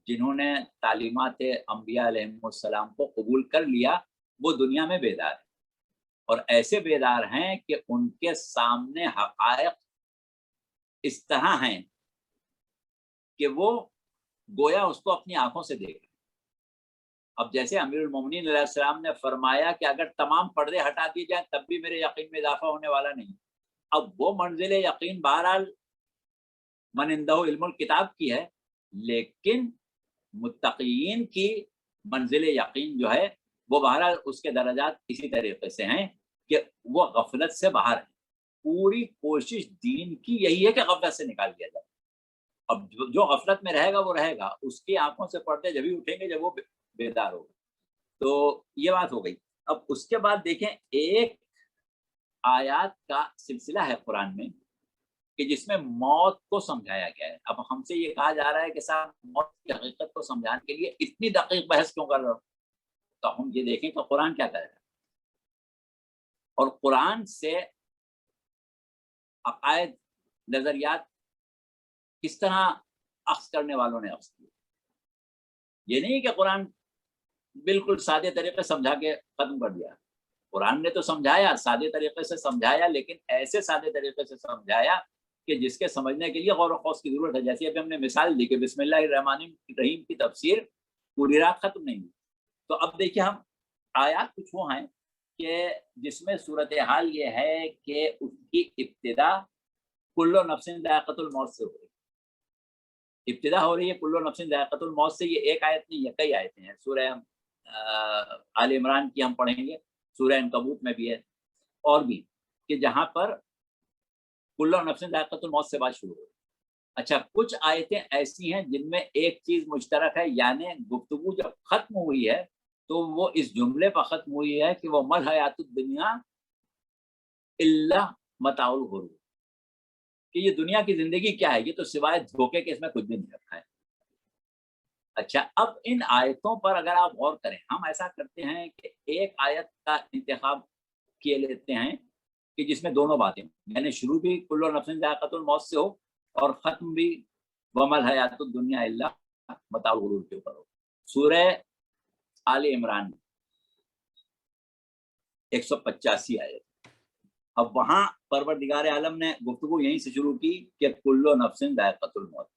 جنہوں نے تعلیمات انبیاء علیہ السلام کو قبول کر لیا، وہ دنیا میں بیدار ہیں، اور ایسے بیدار ہیں کہ ان کے سامنے حقائق اس طرح ہیں کہ وہ گویا اس کو اپنی آنکھوں سے دیکھ رہے ہیں۔ اب جیسے امیر المومنین علیہ السلام نے فرمایا کہ اگر تمام پردے ہٹا دیے جائیں تب بھی میرے یقین میں اضافہ ہونے والا نہیں. اب وہ منزل یقین بہرحال من عنده علم الکتاب کی ہے، لیکن متقین کی منزل یقین جو ہے وہ بہرحال اس کے درجات اسی طریقے سے ہیں کہ وہ غفلت سے باہر ہیں. پوری کوشش دین کی یہی ہے کہ غفلت سے نکال دیا جائے. اب جو غفلت میں رہے گا وہ رہے گا، اس کی آنکھوں سے پردے جبھی اٹھیں گے جب وہ بیدار ہوگا. تو یہ بات ہو گئی. اب اس کے بعد دیکھیں ایک آیات کا سلسلہ ہے قرآن میں کہ جس میں موت کو سمجھایا گیا ہے. اب ہم سے یہ کہا جا رہا ہے کہ صاحب موت کی حقیقت کو سمجھانے کے لیے اتنی دقیق بحث کیوں کر رہے ہو؟ تو ہم یہ دیکھیں کہ قرآن کیا کرے گا، اور قرآن سے عقائد نظریات کس طرح اخذ کرنے والوں نے اخذ کیے. یہ نہیں کہ قرآن بالکل سادے طریقے سمجھا کے ختم کر دیا. قرآن نے تو سمجھایا، سادے طریقے سے سمجھایا، لیکن ایسے سادے طریقے سے سمجھایا کہ جس کے سمجھنے کے لیے غور و خوض کی ضرورت ہے. جیسے ابھی ہم نے مثال دی کہ بسم اللہ الرحمن الرحیم کی تفسیر پوری رات ختم نہیں ہوئی. تو اب دیکھیے ہم آیات کچھ وہ ہیں کہ جس میں صورتحال یہ ہے کہ اس کی ابتدا کل نفس ذائقۃ الموت سے ہو رہی ہے. ابتدا ہو رہی ہے کل نفس ذائقۃ الموت سے. یہ ایک آیت نہیں ہے، کئی آیتیں ہیں. سورہ آل عمران کی ہم پڑھیں گے، سورہ عنکبوت میں بھی ہے، اور بھی کہ جہاں پر کل نفس ذائقۃ الموت سے بات شروع ہو. اچھا کچھ آیتیں ایسی ہیں جن میں ایک چیز مشترک ہے، یعنی گفتگو جب ختم ہوئی ہے تو وہ اس جملے پر ختم ہوئی ہے کہ وہ مل حیات الدنیا الا متاع الغرور، کہ یہ دنیا کی زندگی کیا ہے، یہ تو سوائے دھوکے کے اس میں کچھ بھی نہیں رکھا ہے. اچھا اب ان آیتوں پر اگر آپ غور کریں، ہم ایسا کرتے ہیں کہ ایک آیت کا انتخاب کیے لیتے ہیں کہ جس میں دونوں باتیں، یعنی شروع بھی کل نفس ذائقۃ الموت سے ہو اور ختم بھی ومل حیات الدنیا الا متاع الغرور کے اوپر ہو. سورہ آل عمران 185 آیت. اب وہاں پروردگار عالم نے گفتگو یہیں سے شروع کی کہ کل نفس ذائقۃ الموت.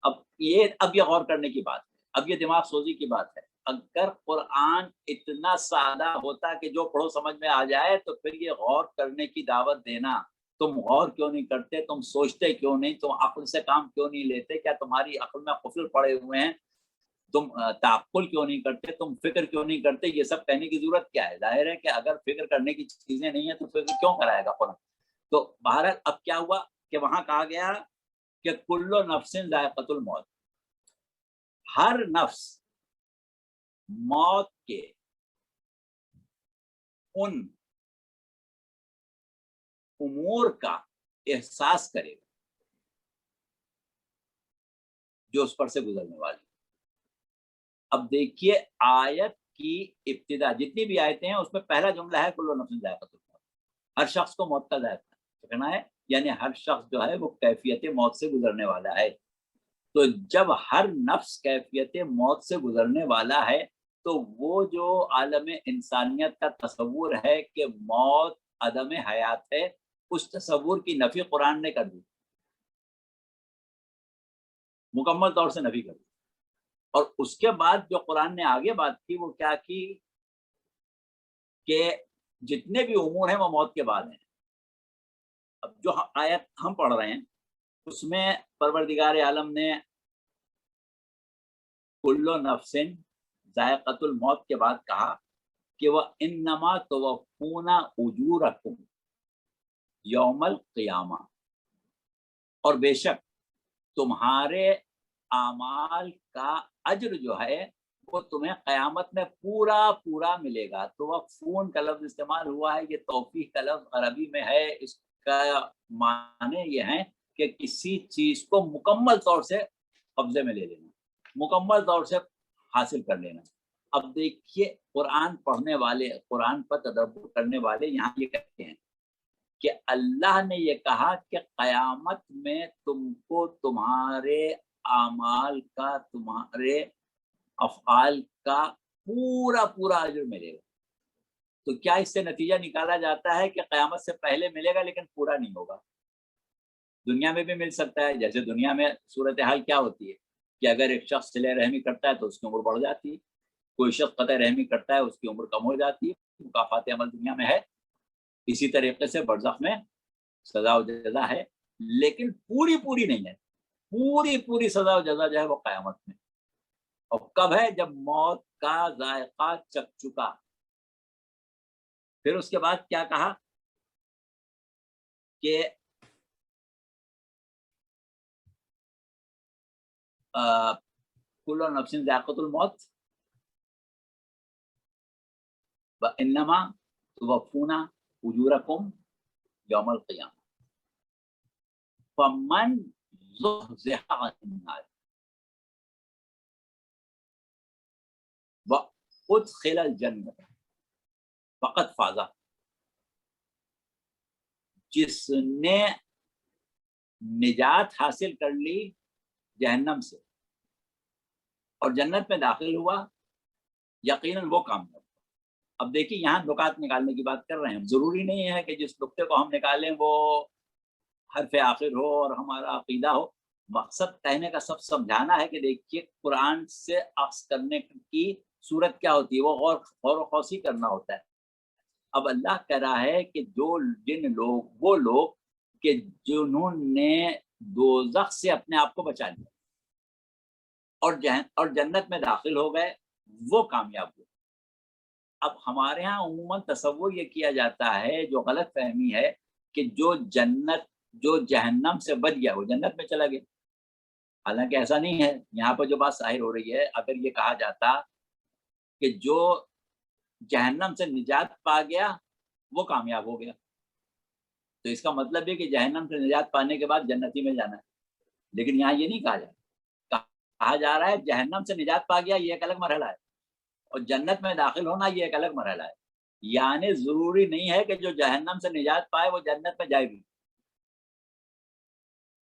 اب یہ غور کرنے کی بات ہے، اب یہ دماغ سوزی کی بات ہے. اگر قرآن اتنا سادہ ہوتا کہ جو پڑھو سمجھ میں آ جائے تو پھر یہ غور کرنے کی دعوت دینا. تم غور کیوں نہیں کرتے، تم سوچتے کیوں نہیں، تم عقل سے کام کیوں نہیں لیتے، کیا تمہاری عقل میں قفل پڑے ہوئے ہیں، تم تعقل کیوں نہیں کرتے، تم فکر کیوں نہیں کرتے، یہ سب کہنے کی ضرورت کیا ہے؟ ظاہر ہے کہ اگر فکر کرنے کی چیزیں نہیں ہیں تو فکر کیوں کرائے گا قرآن. تو بہرحال اب کیا ہوا کہ وہاں کہا گیا کہ کل نفس ذائقۃ الموت، ہر نفس موت کے ان امور کا احساس کرے گا جو اس پر سے گزرنے والی. اب دیکھیے آیت کی ابتدا جتنی بھی آیتیں ہیں اس میں پہلا جملہ ہے کل نفس ذائقۃ الموت. ہر شخص کو موت کا ذائقہ چکھنا ہے، یعنی ہر شخص جو ہے وہ کیفیت موت سے گزرنے والا ہے. تو جب ہر نفس کیفیت موت سے گزرنے والا ہے تو وہ جو عالم انسانیت کا تصور ہے کہ موت عدم حیات ہے، اس تصور کی نفی قرآن نے کر دی، مکمل طور سے نفی کر دی. اور اس کے بعد جو قرآن نے آگے بات کی وہ کیا کی کہ جتنے بھی امور ہیں وہ موت کے بعد ہیں. اب جو آیت ہم پڑھ رہے ہیں اس میں پروردگار عالم نے کل نفس ذائقۃ الموت کے بعد کہا کہ وہ انما توفون اجورکم یوم القیامہ، اور بے شک تمہارے اعمال کا اجر جو ہے وہ تمہیں قیامت میں پورا پورا ملے گا. توفون کا لفظ استعمال ہوا ہے، یہ توفیق کا لفظ عربی میں ہے. اس کا معنی یہ ہے کہ کسی چیز کو مکمل طور سے قبضے میں لے لینا، مکمل طور سے حاصل کر لینا. اب دیکھیے قرآن پڑھنے والے، قرآن پر تدبر کرنے والے یہاں یہ کہتے ہیں کہ اللہ نے یہ کہا کہ قیامت میں تم کو تمہارے اعمال کا، تمہارے افعال کا پورا پورا اجر ملے گا. تو کیا اس سے نتیجہ نکالا جاتا ہے کہ قیامت سے پہلے ملے گا لیکن پورا نہیں ہوگا؟ دنیا میں بھی مل سکتا ہے. جیسے دنیا میں صورتحال کیا ہوتی ہے کہ اگر ایک شخص صلہ رحمی کرتا ہے تو اس کی عمر بڑھ جاتی ہے، کوئی شخص قطع رحمی کرتا ہے اس کی عمر کم ہو جاتی ہے، مکافات عمل دنیا میں ہے، اسی طریقے سے برزخ میں سزا و جزا ہے، لیکن پوری نہیں ہے، پوری سزا و جزا جو ہے وہ قیامت میں. اور کب ہے؟ جب موت کا ذائقہ چکھ چکا. پھر اس کے بعد کیا کہا کہ کل نفس ذائقۃ الموت وانما توفون اجورکم یوم القیامہ فمن زحزح عن النار وادخل الجنہ فقد فاز. جس نے نجات حاصل کر لی جہنم سے اور جنت میں داخل ہوا، یقیناً وہ کامیاب. اب دیکھیے یہاں نکات نکالنے کی بات کر رہے ہیں. ضروری نہیں ہے کہ جس نقطے کو ہم نکالیں وہ حرف آخر ہو اور ہمارا عقیدہ ہو. مقصد کہنے کا سب سمجھانا ہے کہ دیکھیے قرآن سے اخذ کرنے کی صورت کیا ہوتی ہے، وہ غور و خوضی کرنا ہوتا ہے. اب اللہ کہہ رہا ہے کہ وہ لوگ کہ جنہوں نے دوزخ سے اپنے آپ کو بچا لیا اور جنت میں داخل ہو گئے، وہ کامیاب ہوئے. اب ہمارے ہاں عموماً تصور یہ کیا جاتا ہے، جو غلط فہمی ہے، کہ جو جہنم سے بچ گیا وہ جنت میں چلا گیا. حالانکہ ایسا نہیں ہے. یہاں پر جو بات ظاہر ہو رہی ہے، اگر یہ کہا جاتا کہ جو جہنم سے نجات پا گیا وہ کامیاب ہو گیا، تو اس کا مطلب ہے کہ جہنم سے نجات پانے کے بعد جنتی میں جانا ہے. لیکن یہاں یہ نہیں کہا جاتا. کہا جا رہا ہے جہنم سے نجات پا گیا یہ ایک الگ مرحلہ ہے، اور جنت میں داخل ہونا یہ ایک الگ مرحلہ ہے. یعنی ضروری نہیں ہے کہ جو جہنم سے نجات پائے وہ جنت میں جائے بھی.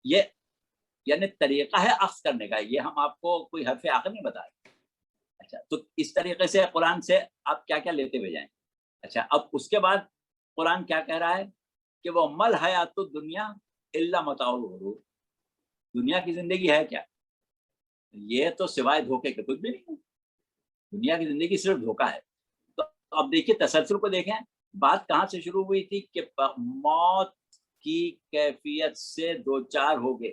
یہ یعنی طریقہ ہے اخذ کرنے کا. یہ ہم آپ کو کوئی حرف آخر نہیں بتا رہے. اچھا، تو اس طریقے سے قرآن سے آپ کیا کیا لیتے ہوئے جائیں. اچھا، اب اس کے بعد قرآن کیا کہہ رہا ہے کہ وہ مل حیات الدنیا الا متاع الغرور. دنیا کی زندگی ہے کیا؟ یہ تو سوائے دھوکے کے کچھ بھی نہیں ہے. دنیا کی زندگی صرف دھوکا ہے. تو اب دیکھیے تسلسل کو دیکھیں. بات کہاں سے شروع ہوئی تھی کہ موت کی کیفیت سے دو چار ہو گئے.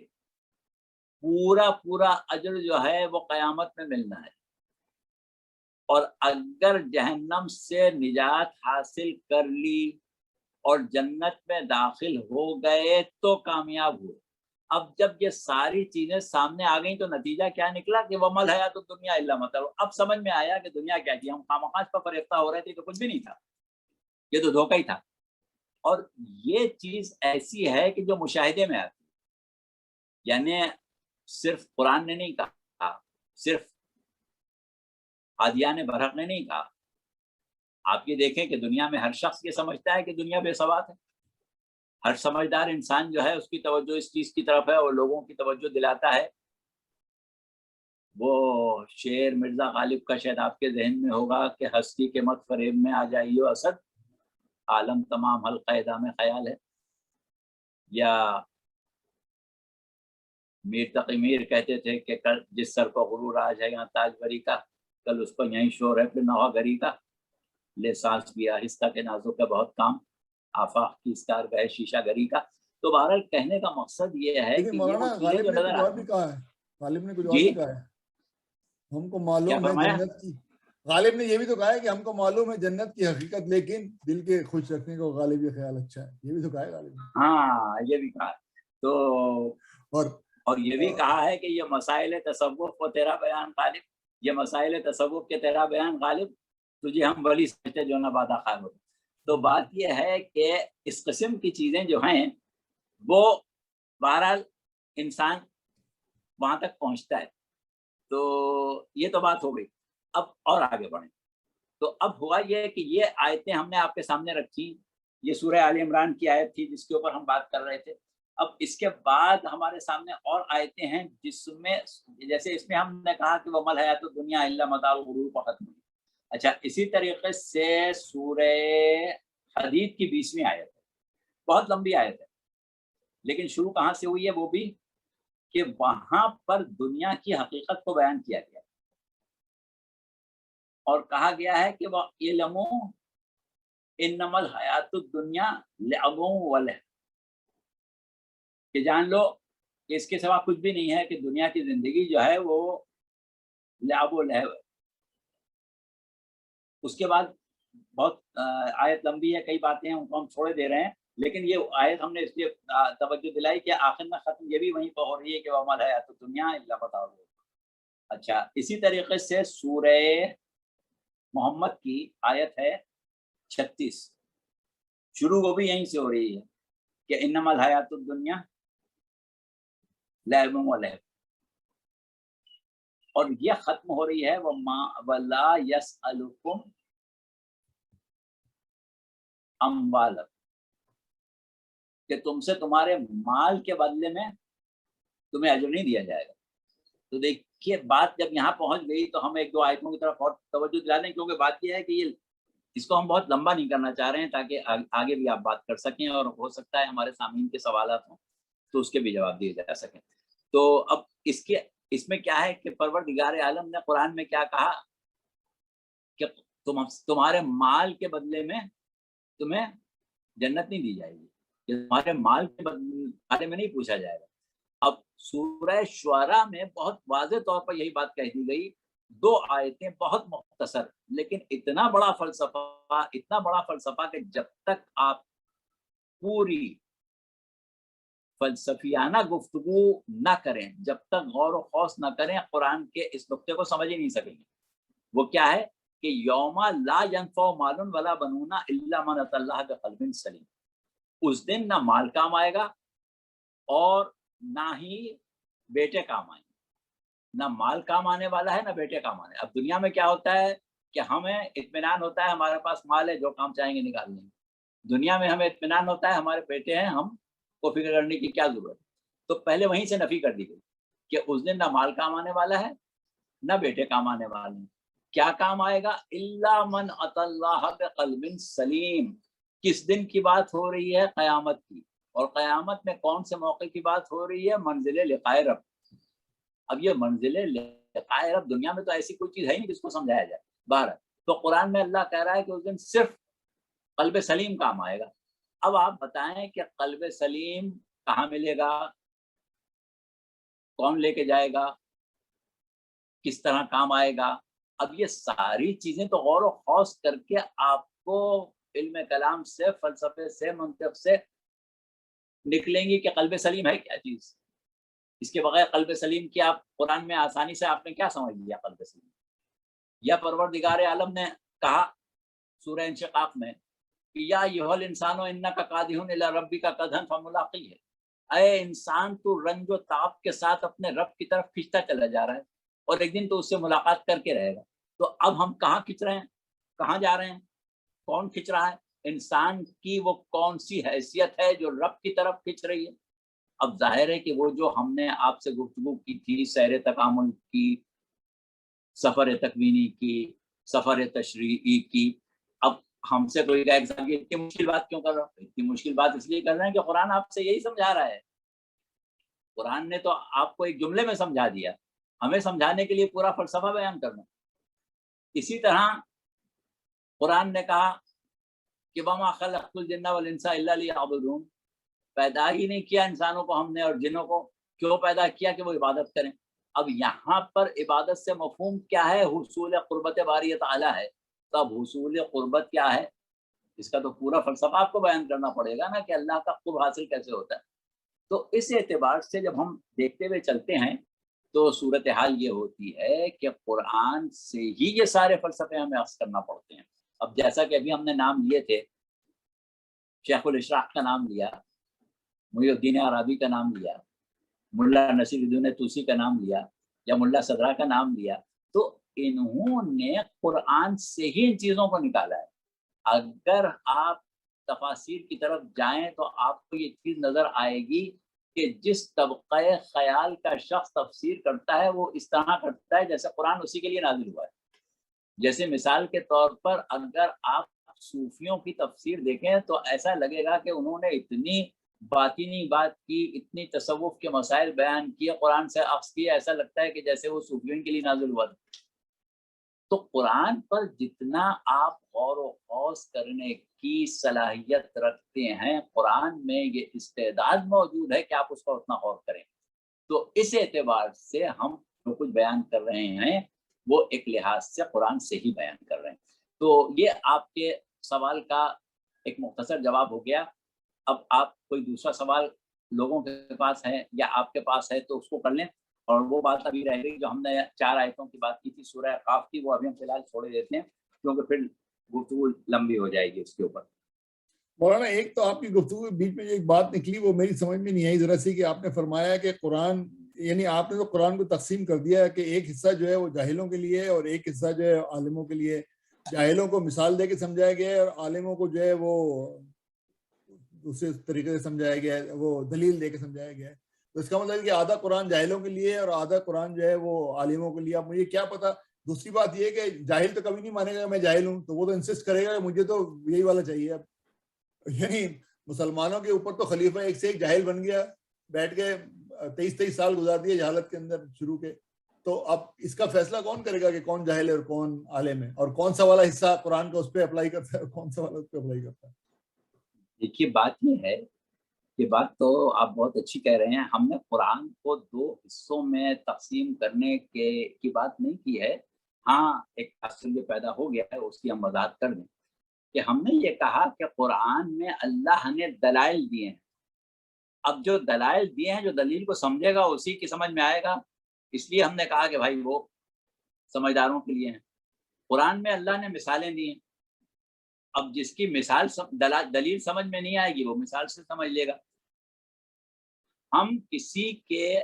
پورا اجر جو ہے وہ قیامت میں ملنا ہے، اور اگر جہنم سے نجات حاصل کر لی اور جنت میں داخل ہو گئے تو کامیاب ہوئے. اب جب یہ ساری چیزیں سامنے آ گئیں تو نتیجہ کیا نکلا کہ وَمَا الْحَيَاةُ الدُّنْيَا إِلَّا مَتَاعٌ. اب سمجھ میں آیا کہ دنیا کیا تھی. ہم خامخواہ پر فریفتہ ہو رہے تھے تو کچھ بھی نہیں تھا، یہ تو دھوکہ ہی تھا. اور یہ چیز ایسی ہے کہ جو مشاہدے میں آتی ہے. یعنی صرف قرآن نے نہیں کہا، صرف عادیان برحق نے نہیں کہا. آپ یہ دیکھیں کہ دنیا میں ہر شخص یہ سمجھتا ہے کہ دنیا بے ثبات ہے. ہر سمجھدار انسان جو ہے اس کی توجہ اس چیز کی طرف ہے اور لوگوں کی توجہ دلاتا ہے. وہ شعر مرزا غالب کا شاید آپ کے ذہن میں ہوگا کہ ہستی کے مت فریب میں آ جائیو اسد، عالم تمام حلقہ دام خیال ہے. یا میر تقی میر کہتے تھے کہ جس سر کو غرور آج ہے یہاں تاج بری کا، کل اس کو یہیں شور ہے پھر نوا گری کا. لے سانس بھی آہستہ کے نازوں کا بہت کام، آفاق کی اسکار گئے شیشہ گری کا. تو بہرحال کہنے کا مقصد یہ ہے کہ یہ وہ چیزیں جو نظر آتی ہیں. غالب نے کچھ اور بھی کہا ہے. ہم کو معلوم ہے جنت کی، غالب نے یہ بھی تو کہا ہے کہ ہم کو معلوم ہے جنت کی حقیقت، لیکن دل کے خوش رکھنے کو غالب یہ خیال اچھا ہے. یہ بھی تو کہا ہے غالب نے. ہاں یہ بھی کہا. تو اور یہ بھی کہا ہے کہ یہ مسائل تصوف کو تیرا بیان غالب، یہ مسائل تصوف کے تیرا بیان غالب، تجھے ہم ولی سمجھتے جو نہ بادہ خیر ہوتے. تو بات یہ ہے کہ اس قسم کی چیزیں جو ہیں وہ بہرحال انسان وہاں تک پہنچتا ہے. تو یہ تو بات ہو گئی. اب اور آگے بڑھیں. تو اب ہوا یہ کہ یہ آیتیں ہم نے آپ کے سامنے رکھی. یہ سورہ آل عمران کی آیت تھی جس کے اوپر ہم بات کر رہے تھے. اب اس کے بعد ہمارے سامنے اور آیتیں ہیں جس میں جیسے اس میں ہم نے کہا کہ وَمَا الْحَيَاةُ الدُّنْيَا إِلَّا مَتَاعُ الْغُرُورِ پر ختم ہوئی. اچھا، اسی طریقے سے سورہ حدید کی 20ویں آیت ہے. بہت لمبی آیت ہے لیکن شروع کہاں سے ہوئی ہے وہ بھی کہ وہاں پر دنیا کی حقیقت کو بیان کیا گیا اور کہا گیا ہے کہ وَاعْلَمُوا إِنَّمَا الْحَيَاةُ الدُّنْيَا لَعِبٌ وَلَهْوٌ، کہ جان لو کہ اس کے سوا کچھ بھی نہیں ہے، کہ دنیا کی زندگی جو ہے وہ لعب و لہو ہے۔ اس کے بعد بہت آیت لمبی ہے، کئی باتیں ہیں، ان کو ہم چھوڑے دے رہے ہیں، لیکن یہ آیت ہم نے اس لیے توجہ دلائی کہ آخر میں ختم یہ بھی وہیں پہ ہو رہی ہے کہ وَمَا الْحَيَاةُ الدُّنْيَا إِلَّا مَتَاعُ الْغُرُورِ۔ اچھا، اسی طریقے سے سورہ محمد کی آیت ہے 36، شروع وہ بھی یہیں سے ہو رہی ہے کہ انما الحیات الدنیا لعب و لہو، اور یہ ختم ہو رہی ہے وَلَا يَسْأَلُكُمْ أَمْوَالَكُمْ، کہ تم سے تمہارے مال کے بدلے میں تمہیں اجر نہیں دیا جائے گا۔ تو دیکھیے بات جب یہاں پہنچ گئی تو ہم ایک دو آیتوں کی طرف اور توجہ دلا دیں، کیونکہ بات یہ ہے کہ یہ اس کو ہم بہت لمبا نہیں کرنا چاہ رہے ہیں تاکہ آگے بھی آپ بات کر سکیں، اور ہو سکتا ہے ہمارے سامعین کے سوالات ہوں تو اس کے بھی جواب دیے جا سکیں۔ تو اب اس میں کیا ہے کہ پروردگار عالم نے قرآن میں کیا کہا کہ تمہارے مال کے بدلے میں تمہیں جنت نہیں دی جائے گی، کہ تمہارے مال کے بارے میں نہیں پوچھا جائے گا۔ اب سورہ شعراء میں بہت واضح طور پر یہی بات کہہ دی گئی، دو آیتیں بہت مختصر، لیکن اتنا بڑا فلسفہ کہ جب تک آپ پوری فلسفیانہ گفتگو نہ کریں، جب تک غور و خوض نہ کریں، قرآن کے اس نقطے کو سمجھ ہی نہیں سکیں گے۔ وہ کیا ہے کہ یوم لا ینفع مال ولا بنون الا من اتى اللہ بقلب سلیم، اس دن نہ مال کام آئے گا اور نہ ہی بیٹے کام آئیں گے، نہ مال کام آنے والا ہے نہ بیٹے کام آنے۔ اب دنیا میں کیا ہوتا ہے کہ ہمیں اطمینان ہوتا ہے ہمارے پاس مال ہے، جو کام چاہیں گے نکال لیں گے۔ دنیا میں ہمیں اطمینان ہوتا ہے ہمارے بیٹے ہیں، ہم کو فکر کرنے کی کیا ضرورت ہے۔ تو پہلے وہیں سے نفی کر دی گئی کہ اس دن نہ مال کام آنے والا ہے نہ بیٹے کام آنے والے ہیں۔ کیا کام آئے گا؟ الا من اتى اللہ بقلب سلیم۔ کس دن کی بات ہو رہی ہے؟ قیامت کی۔ اور قیامت میں کون سے موقع کی بات ہو رہی ہے؟ منزل لقاء رب۔ اب یہ منزل لقاء رب، دنیا میں تو ایسی کوئی چیز ہے نہیں جس کو سمجھایا جائے۔ بارہ تو قرآن میں اللہ کہہ رہا ہے کہ اس دن صرف قلب سلیم کام آئے گا۔ اب آپ بتائیں کہ قلب سلیم کہاں ملے گا، کون لے کے جائے گا، کس طرح کام آئے گا؟ اب یہ ساری چیزیں تو غور و خوض کر کے آپ کو علم کلام سے، فلسفے سے، منطق سے نکلیں گی کہ قلب سلیم ہے کیا چیز۔ اس کے بغیر قلب سلیم کی آپ قرآن میں آسانی سے آپ نے کیا سمجھ لیا قلب سلیم؟ یا پروردگار عالم نے کہا سورہ انشقاق میں کہ یا ایھا الانسان انک قادح الی ربک قدحا فملاقیہ، اے انسان تو رنج و تاب کے ساتھ اپنے رب کی طرف کھنچتا چلا جا رہا ہے اور ایک دن تو اس سے ملاقات کر کے رہے گا۔ تو اب ہم کہاں کھنچ رہے ہیں، کہاں جا رہے ہیں، کون کھنچ رہا ہے؟ انسان کی وہ کون سی حیثیت ہے جو رب کی طرف کھنچ رہی ہے؟ اب ظاہر ہے کہ وہ جو ہم نے آپ سے گفتگو کی تھی، سیر تکامل کی، سفر تکوینی کی، سفر تشریعی کی، اب ہم سے کوئی کہے کہ اتنی مشکل بات کیوں کر رہا ہو؟ اتنی مشکل بات اس لیے کر رہے ہیں کہ قرآن آپ سے یہی سمجھا رہا ہے۔ قرآن نے تو آپ کو ایک جملے میں سمجھا دیا، ہمیں سمجھانے کے لیے پورا فلسفہ بیان کرنا۔ اسی طرح قرآن نے کہا کہ وَمَا خَلَقْتُ الْجِنَّ وَالْإِنسَ إِلَّا لِيَعْبُدُونِ، پیدا ہی نہیں کیا انسانوں کو ہم نے اور جنوں کو، کیوں پیدا کیا؟ کہ وہ عبادت کریں۔ اب یہاں پر عبادت سے مفہوم کیا ہے؟ حصول قربت باری تعالیٰ ہے۔ تو اب حصول قربت کیا ہے؟ اس کا تو پورا فلسفہ آپ کو بیان کرنا پڑے گا نا کہ اللہ کا قرب حاصل کیسے ہوتا ہے۔ تو اس اعتبار سے جب ہم دیکھتے ہوئے چلتے ہیں تو صورتحال یہ ہوتی ہے کہ قرآن سے ہی یہ سارے فلسفے ہمیں اخذ کرنا پڑتے ہیں۔ اب جیسا کہ ابھی ہم نے نام لیے تھے، شیخ الاشراق کا نام لیا، محی الدین عربی کا نام لیا، ملا نصیر الدین طوسی کا نام لیا، یا ملا صدرہ کا نام لیا، تو انہوں نے قرآن سے ہی ان چیزوں کو نکالا ہے۔ اگر آپ تفاسیر کی طرف جائیں تو آپ کو یہ چیز نظر آئے گی کہ جس طبقہ خیال کا شخص تفسیر کرتا ہے وہ اس طرح کرتا ہے جیسے قرآن اسی کے لیے نازل ہوا ہے۔ جیسے مثال کے طور پر اگر آپ صوفیوں کی تفسیر دیکھیں تو ایسا لگے گا کہ انہوں نے اتنی باطنی بات کی، اتنی تصوف کے مسائل بیان کیے، قرآن سے اخذ کیے، ایسا لگتا ہے کہ جیسے وہ صوفیوں کے لیے نازل ہوا تھا۔ تو قرآن پر جتنا آپ غور و خوض کرنے کی صلاحیت رکھتے ہیں، قرآن میں یہ استعداد موجود ہے کہ آپ اس پر اتنا غور کریں. تو اس اعتبار سے ہم جو کچھ بیان کر رہے ہیں وہ ایک لحاظ سے قرآن سے ہی بیان کر رہے ہیں. تو یہ آپ کے سوال کا ایک مختصر جواب ہو گیا. اب آپ کوئی دوسرا سوال لوگوں کے پاس ہے یا آپ کے پاس ہے تو اس کو کر لیں. اور وہ بات ابھی رہ گئی جو ہم نے 4 آیتوں کی بات کی تھی سورہ قاف کی، وہ ابھی ہم فی الحال چھوڑے دیتے ہیں کیونکہ پھر گفتگو لمبی ہو جائے گی اس کے اوپر. مولانا ایک تو آپ کی گفتگو کے بیچ میں جو ایک بات نکلی وہ میری سمجھ میں نہیں آئی ذرا سی، کہ آپ نے فرمایا کہ قرآن، یعنی آپ نے تو قرآن کو تقسیم کر دیا ہے کہ ایک حصہ جو ہے وہ جاہلوں کے لیے اور ایک حصہ جو ہے عالموں کے لیے. جاہلوں کو مثال دے کے سمجھایا گیا ہے اور عالموں کو جو ہے وہ دوسرے طریقے سے سمجھایا گیا ہے، وہ دلیل دے کے سمجھایا گیا ہے. تو اس کا مطلب ہے کہ آدھا قرآن جاہلوں کے لیے اور آدھا قرآن جو ہے وہ عالموں کے لیے. اب مجھے کیا پتا. دوسری بات یہ کہ جاہل تو کبھی نہیں مانے گا میں جاہل ہوں، تو وہ تو انسسٹ کرے گا کہ مجھے تو یہی والا چاہیے. اب یعنی مسلمانوں کے اوپر تو خلیفہ ایک سے ایک جاہل بن گیا، بیٹھ کے 23 سال گزار دیے جہالت کے اندر شروع کے. تو اب اس کا فیصلہ کون کرے گا کہ کون جاہل ہے اور کون عالم ہے، اور کون سا والا حصہ قرآن کا اس پہ اپلائی کرتا ہے اور کون سا والا اس پہ اپلائی کرتا ہے؟ دیکھیے بات یہ ہے، یہ بات تو آپ بہت اچھی کہہ رہے ہیں. ہم نے قرآن کو 2 حصوں میں تقسیم کرنے کی بات نہیں کی ہے. ہاں ایک آشچر پیدا ہو گیا ہے، اس کی ہم وضاحت کر دیں کہ ہم نے یہ کہا کہ قرآن میں اللہ نے دلائل دیے ہیں. اب جو دلائل دیے ہیں، جو دلیل کو سمجھے گا اسی کی سمجھ میں آئے گا. اس لیے ہم نے کہا کہ بھائی وہ سمجھداروں کے لیے ہیں. قرآن میں اللہ نے مثالیں دی ہیں. اب جس کی مثال دلیل سمجھ میں نہیں آئے گی وہ مثال سے سمجھ لے گا. ہم کسی کے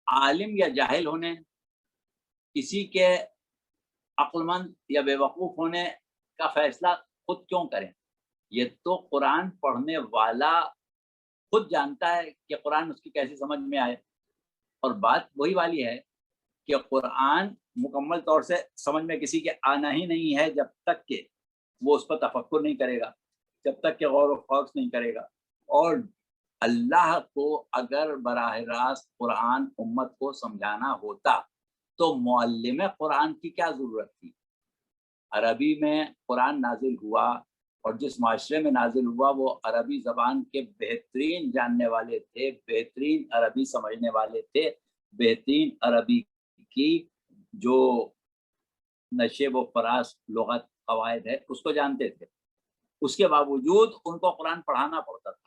عالم یا جاہل ہونے، کسی کے عقل مند یا بے وقوف ہونے کا فیصلہ خود کیوں کریں؟ یہ تو قرآن پڑھنے والا خود جانتا ہے کہ قرآن اس کی کیسی سمجھ میں آئے. اور بات وہی والی ہے کہ قرآن مکمل طور سے سمجھ میں کسی کے آنا ہی نہیں ہے جب تک کہ وہ اس پر تفکر نہیں کرے گا، جب تک کہ غور و خوض نہیں کرے گا. اور اللہ کو اگر براہ راست قرآن امت کو سمجھانا ہوتا تو معلم قرآن کی کیا ضرورت تھی؟ عربی میں قرآن نازل ہوا اور جس معاشرے میں نازل ہوا وہ عربی زبان کے بہترین جاننے والے تھے، بہترین عربی سمجھنے والے تھے، بہترین عربی کی جو نشیب و فراز لغت قواعد ہے اس کو جانتے تھے. اس کے باوجود ان کو قرآن پڑھانا پڑتا تھا.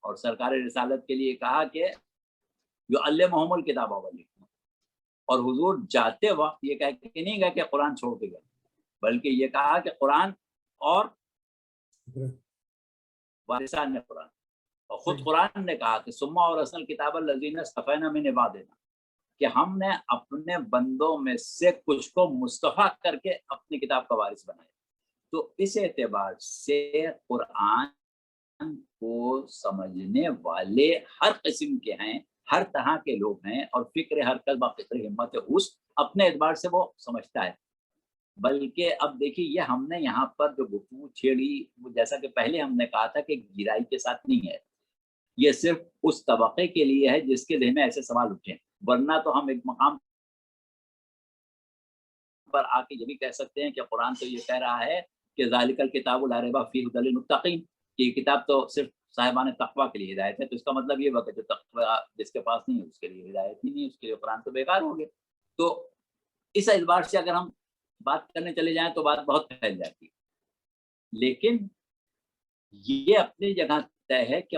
اور سرکار رسالت کے لیے کہا کہ جو علمہم الکتاب والحکمہ، اور حضور جاتے وقت یہ کہہ کے نہیں گئے کہ قرآن چھوڑ کے گئے، بلکہ یہ کہا کہ قرآن اور وارثان نے قرآن، اور خود قرآن نے کہا کہ ثم اورثنا الکتاب الذین اصطفینا من عبادنا، کہ ہم نے اپنے بندوں میں سے کچھ کو مصطفیٰ کر کے اپنی کتاب کا وارث بنایا. تو اس اعتبار سے قرآن کو سمجھنے والے ہر قسم کے ہیں، ہر طرح کے لوگ ہیں، اور فکر ہر کس با فکر ہمت اوس اپنے اعتبار سے وہ سمجھتا ہے. بلکہ اب دیکھیے یہ ہم نے یہاں پر جو گفتگو چھیڑی، جیسا کہ پہلے ہم نے کہا تھا کہ گہرائی کے ساتھ نہیں ہے، یہ صرف اس طبقے کے لیے ہے جس کے ذہن میں ایسے سوال اٹھے. ورنہ تو ہم ایک مقام پر آ کے یہ بھی کہہ سکتے ہیں کہ قرآن تو یہ کہہ رہا ہے کہ ذالک الکتاب لا ریب فیہ ھدی للمتقین، کہ یہ کتاب تو صرف صاحبان تقویٰ کے لیے ہدایت ہے. تو اس کا مطلب یہ ہوا کہ جو تقویٰ جس کے پاس نہیں ہے اس کے لیے ہدایت ہی نہیں، اس کے لیے قرآن تو بیکار ہو گیا. تو اس اعتبار سے اگر ہم بات کرنے چلے جائیں تو بات بہت پھیل جاتی ہے. لیکن یہ اپنی جگہ طے ہے کہ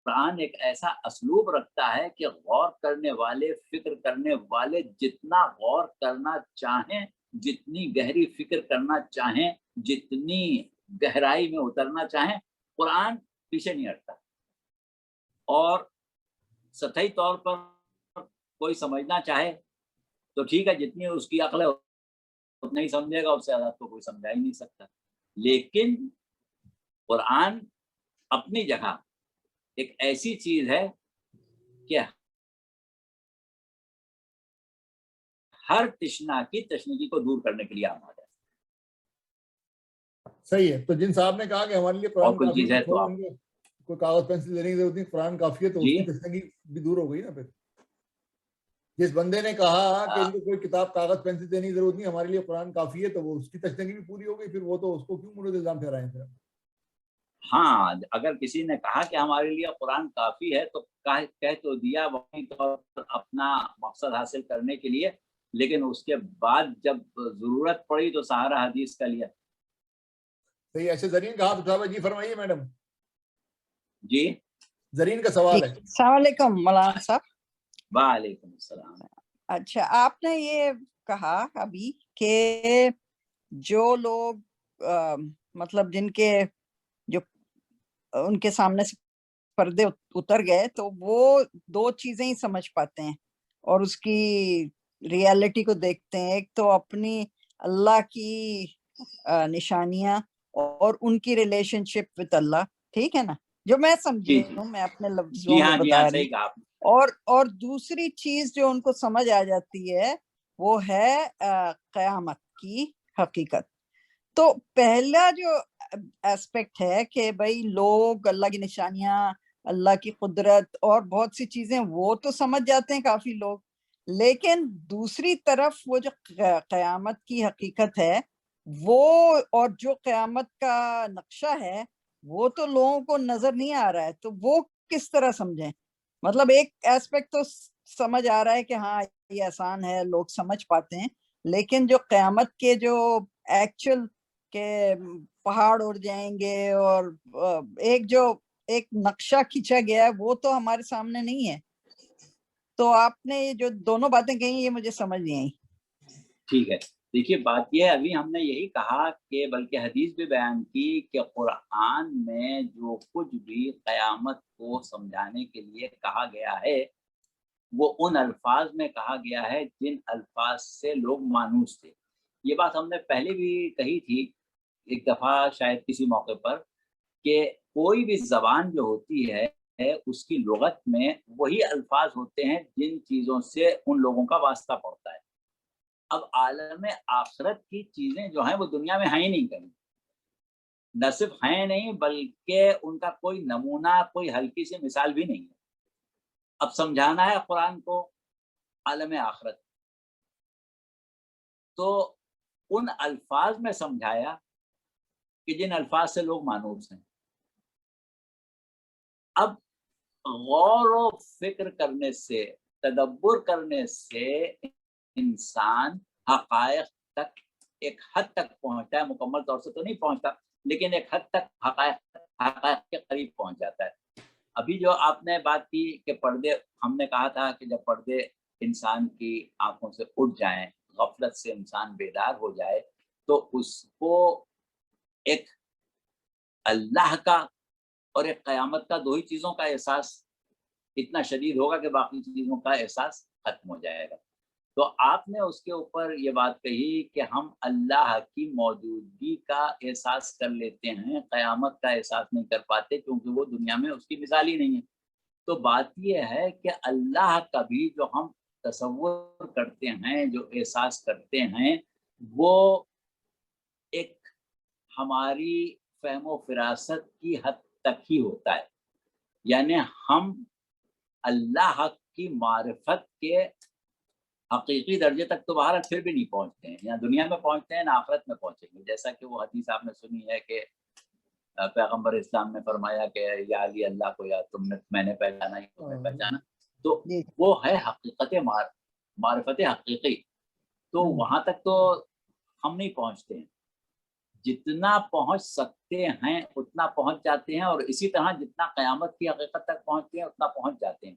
قرآن ایک ایسا اسلوب رکھتا ہے کہ غور کرنے والے، فکر کرنے والے جتنا غور کرنا چاہیں، جتنی گہری فکر کرنا چاہیں، جتنی گہرائی میں اترنا چاہیں، قرآن پیچھے نہیں ہٹتا. اور سطحی طور پر کوئی سمجھنا چاہے تو ٹھیک ہے، جتنی اس کی عقل ہے اتنا ہی سمجھے گا، اس سے زیادہ تو کوئی سمجھا ہی نہیں سکتا. لیکن قرآن اپنی جگہ ایک ایسی چیز ہے کہ ہر تشنگی کو دور کرنے کے لیے آمادہ ہے. صحیح ہے. تو جن صاحب نے کہا کہ ہمارے لیے قرآن کوئی چیز ہے تو آپ کوئی کاغذ پینسل دینے کی ضرورت نہیں، قرآن کافی ہے، تو اس جی کی تشنگی بھی دور ہو گئی نا پھر. جس بندے نے کہا کہ ان کو کوئی کتاب کاغذ پینسل دینے کی ضرورت نہیں, ہمارے لیے قرآن کافی ہے, تو وہ اس کی تشنگی بھی پوری ہو گئی, پھر وہ تو اس کو کیوں مورد الزام ٹھہرائیں پھر؟ ہاں, اگر کسی نے کہا کہ ہمارے لیے قرآن کافی ہے تو کہہ تو دیا وہی طور پر اپنا مقصد حاصل کرنے کے لیے, لیکن اس کے بعد جب ضرورت پڑی تو سہارا حدیث کا لیا. صحیح. اچھا, زرین کا ہاتھ اٹھا ہوا, جی فرمائیے میڈم. جی زرین کا سوال ہے. السلام علیکم مولانا صاحب. وعلیکم السلام. اچھا, آپ نے یہ کہا ابھی کہ جو لوگ مطلب جن کے جو ان کے سامنے سے پردے اتر گئے تو وہ دو چیزیں ہی سمجھ پاتے ہیں اور اس کی ریالٹی کو دیکھتے ہیں. ایک تو اپنی اللہ کی نشانیاں اور ان کی ریلیشن شپ وتھ اللہ, ٹھیک ہے نا, جو میں سمجھی ہوں, میں اپنے لفظوں میں بتا رہی ہوں. اور دوسری چیز جو ان کو سمجھ آ جاتی ہے وہ ہے قیامت کی حقیقت. تو پہلا جو ایسپیکٹ ہے کہ بھائی لوگ اللہ کی نشانیاں, اللہ کی قدرت اور بہت سی چیزیں وہ تو سمجھ جاتے ہیں کافی لوگ, لیکن دوسری طرف وہ جو قیامت کی حقیقت ہے وہ اور جو قیامت کا نقشہ ہے وہ تو لوگوں کو نظر نہیں آ رہا ہے. تو وہ کس طرح سمجھیں؟ مطلب ایک ایسپیکٹ تو سمجھ آ رہا ہے کہ ہاں یہ آسان ہے, لوگ سمجھ پاتے ہیں, لیکن جو قیامت کے جو ایکچوئل کہ پہاڑ اڑ جائیں گے اور ایک نقشہ کھینچا گیا ہے وہ تو ہمارے سامنے نہیں ہے. تو آپ نے جو دونوں باتیں کہی یہ مجھے سمجھ نہیں آئی. ٹھیک ہے, دیکھیے بات یہ ہے, ابھی ہم نے یہی کہا کہ بلکہ حدیث بھی بیان کی کہ قرآن میں جو کچھ بھی قیامت کو سمجھانے کے لیے کہا گیا ہے وہ ان الفاظ میں کہا گیا ہے جن الفاظ سے لوگ مانوس تھے. یہ بات ہم نے پہلے بھی کہی تھی ایک دفعہ شاید کسی موقع پر, کہ کوئی بھی زبان جو ہوتی ہے اس کی لغت میں وہی الفاظ ہوتے ہیں جن چیزوں سے ان لوگوں کا واسطہ پڑتا ہے. اب عالم آخرت کی چیزیں جو ہیں وہ دنیا میں ہیں ہی نہیں کہیں, نہ صرف ہیں نہیں بلکہ ان کا کوئی نمونہ, کوئی ہلکی سی مثال بھی نہیں ہے. اب سمجھانا ہے قرآن کو عالم آخرت, تو ان الفاظ میں سمجھایا کہ جن الفاظ سے لوگ مانوس ہیں. اب غور و فکر کرنے سے, تدبر کرنے سے انسان حقائق تک ایک حد تک پہنچتا ہے, مکمل طور سے تو نہیں پہنچتا لیکن ایک حد تک حقائق کے قریب پہنچ جاتا ہے. ابھی جو آپ نے بات کی کہ پردے, ہم نے کہا تھا کہ جب پردے انسان کی آنکھوں سے اٹھ جائیں, غفلت سے انسان بیدار ہو جائے, تو اس کو ایک اللہ کا اور ایک قیامت کا, دو ہی چیزوں کا احساس اتنا شدید ہوگا کہ باقی چیزوں کا احساس ختم ہو جائے گا. تو آپ نے اس کے اوپر یہ بات کہی کہ ہم اللہ کی موجودگی کا احساس کر لیتے ہیں, قیامت کا احساس نہیں کر پاتے کیونکہ وہ دنیا میں اس کی مثال ہی نہیں ہے. تو بات یہ ہے کہ اللہ کا بھی جو ہم تصور کرتے ہیں, جو احساس کرتے ہیں, وہ ایک ہماری فہم و فراست کی حد تک ہی ہوتا ہے. یعنی ہم اللہ کی معرفت کے حقیقی درجے تک تو باہر پھر بھی نہیں پہنچتے ہیں, یا دنیا میں پہنچتے ہیں نہ آخرت میں پہنچیں گے. جیسا کہ وہ حدیث آپ نے سنی ہے کہ پیغمبر اسلام نے فرمایا کہ یا علی اللہ کو یا میں نے پہچانا ہی تم نے پہچانا. تو وہ ہے حقیقت معرفت حقیقی. تو وہاں تک تو ہم نہیں پہنچتے ہیں, جتنا پہنچ سکتے ہیں اتنا پہنچ جاتے ہیں, اور اسی طرح جتنا قیامت کی حقیقت تک پہنچتے ہیں اتنا پہنچ جاتے ہیں.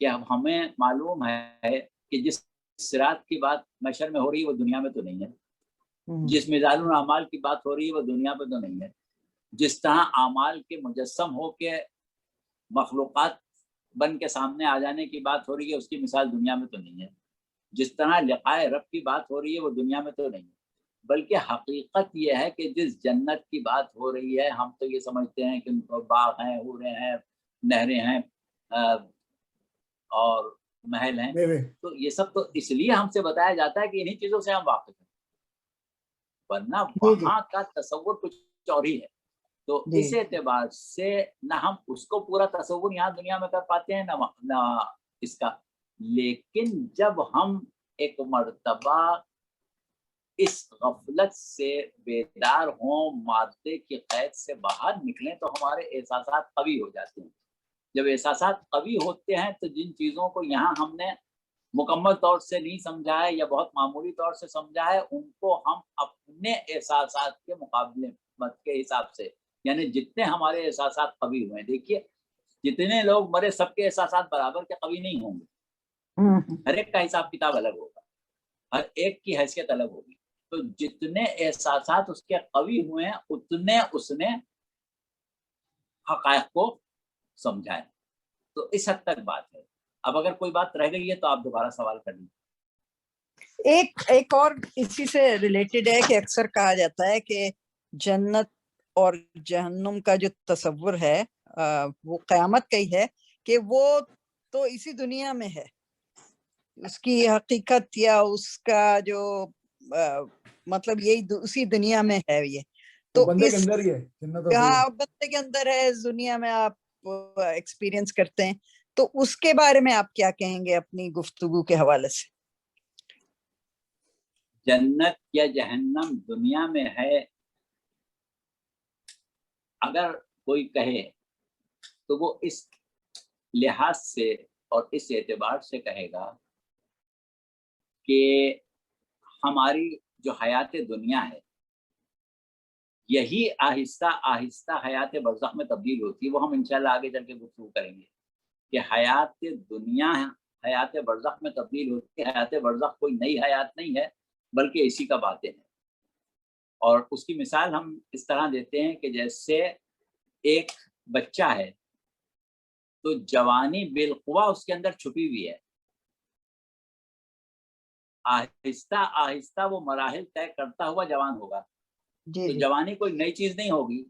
کہ ہمیں معلوم ہے کہ جس صراط کی بات محشر میں ہو رہی ہے وہ دنیا میں تو نہیں ہے, جس میزان الاعمال کی بات ہو رہی ہے وہ دنیا میں تو نہیں ہے, جس طرح اعمال کے مجسم ہو کے مخلوقات بن کے سامنے آ جانے کی بات ہو رہی ہے اس کی مثال دنیا میں تو نہیں ہے, جس طرح لقائے رب کی بات ہو رہی ہے وہ دنیا میں تو نہیں ہے. بلکہ حقیقت یہ ہے کہ جس جنت کی بات ہو رہی ہے ہم تو یہ سمجھتے ہیں کہ باغ ہیں, حوریں ہیں, نہریں ہیں اور محل ہیں, تو یہ سب تو اس لیے ہم سے بتایا جاتا ہے کہ انہی چیزوں سے ہم واقف ہیں, ورنہ وہاں کا تصور کچھ اور ہی ہے. تو اس اعتبار سے نہ ہم اس کو پورا تصور یہاں دنیا میں کر پاتے ہیں نہ اس کا, لیکن جب ہم ایک مرتبہ اس غفلت سے بیدار ہوں، مادے کی قید سے باہر نکلیں، تو ہمارے احساسات قوی ہو جاتے ہیں. جب احساسات قوی ہوتے ہیں تو جن چیزوں کو یہاں ہم نے مکمل طور سے نہیں سمجھا ہے یا بہت معمولی طور سے سمجھا ہے، ان کو ہم اپنے احساسات کے مقابلے کے حساب سے، یعنی جتنے ہمارے احساسات قوی ہوئے ہیں، دیکھیے جتنے لوگ مرے سب کے احساسات برابر کے قوی نہیں ہوں گے، ہر ایک کا حساب کتاب الگ ہوگا، ہر ایک کی حیثیت الگ ہوگی. تو جتنے احساسات اس کے قوی ہوئے ہیں اتنے اس نے حقائق کو سمجھا ہے. تو اس حد تک بات ہے. اب اگر کوئی بات رہ گئی ہے تو آپ دوبارہ سوال کر لیں. ایک اور اسی سے ریلیٹڈ ہے کہ اکثر کہا جاتا ہے کہ جنت اور جہنم کا جو تصور ہے وہ قیامت کا ہی ہے، کہ وہ تو اسی دنیا میں ہے، اس کی حقیقت یا اس کا جو مطلب یہی اسی دنیا میں ہے. یہ تو بندے کے اندر ہی ہے، ہاں بندے کے اندر ہے، اس دنیا میں آپ ایکسپیرینس کرتے ہیں. تو اس کے بارے میں آپ کیا کہیں گے اپنی گفتگو کے حوالے سے؟ جنت یا جہنم دنیا میں ہے اگر کوئی کہے تو وہ اس لحاظ سے اور اس اعتبار سے کہے گا کہ ہماری جو حیات دنیا ہے یہی آہستہ آہستہ حیات برزخ میں تبدیل ہوتی ہے. وہ ہم انشاءاللہ آگے چل کے گفتگو کریں گے کہ حیات دنیا حیات برزخ میں تبدیل ہوتی ہے. حیات برزخ کوئی نئی حیات نہیں ہے بلکہ اسی کا باطن ہے. اور اس کی مثال ہم اس طرح دیتے ہیں کہ جیسے ایک بچہ ہے تو جوانی بالقوہ اس کے اندر چھپی ہوئی ہے، آہستہ آہستہ وہ مراحل طے کرتا ہوا جوان ہوگا. تو جوانی کوئی نئی چیز نہیں ہوگی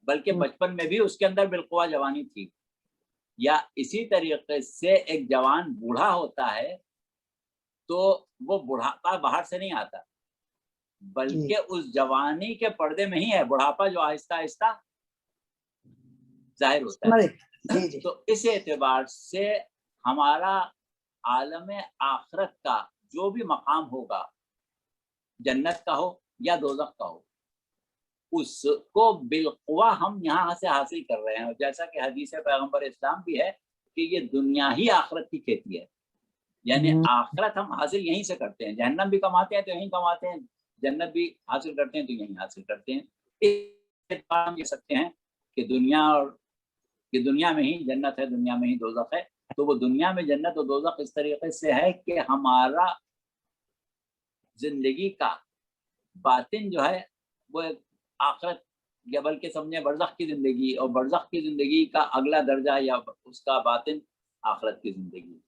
بلکہ بچپن میں بھی اس کے اندر بالقوہ جوانی تھی. یا اسی طریقے سے ایک جوان بوڑھا ہوتا ہے تو وہ بڑھاپا باہر سے نہیں آتا بلکہ اس جوانی کے پردے میں ہی ہے بڑھاپا جو آہستہ آہستہ ظاہر ہوتا ہے. تو اس اعتبار سے ہمارا عالم آخرت کا جو بھی مقام ہوگا، جنت کا ہو یا دوزخ کا ہو، اس کو بالقوہ ہم یہاں سے حاصل کر رہے ہیں. اور جیسا کہ حدیث پیغمبر اسلام بھی ہے کہ یہ دنیا ہی آخرت کی کھیتی ہے، یعنی آخرت ہم حاصل یہیں سے کرتے ہیں. جہنم بھی کماتے ہیں تو یہیں کماتے ہیں، جنت بھی حاصل کرتے ہیں تو یہیں حاصل کرتے ہیں. ہم کہہ سکتے ہیں کہ دنیا میں ہی جنت ہے، دنیا میں ہی دوزخ ہے. تو وہ دنیا میں جنت و دوزخ اس طریقے سے ہے کہ ہمارا زندگی کا باطن جو ہے وہ آخرت یا بلکہ سمجھیں برزخ کی زندگی، اور برزخ کی زندگی کا اگلا درجہ یا اس کا باطن آخرت کی زندگی.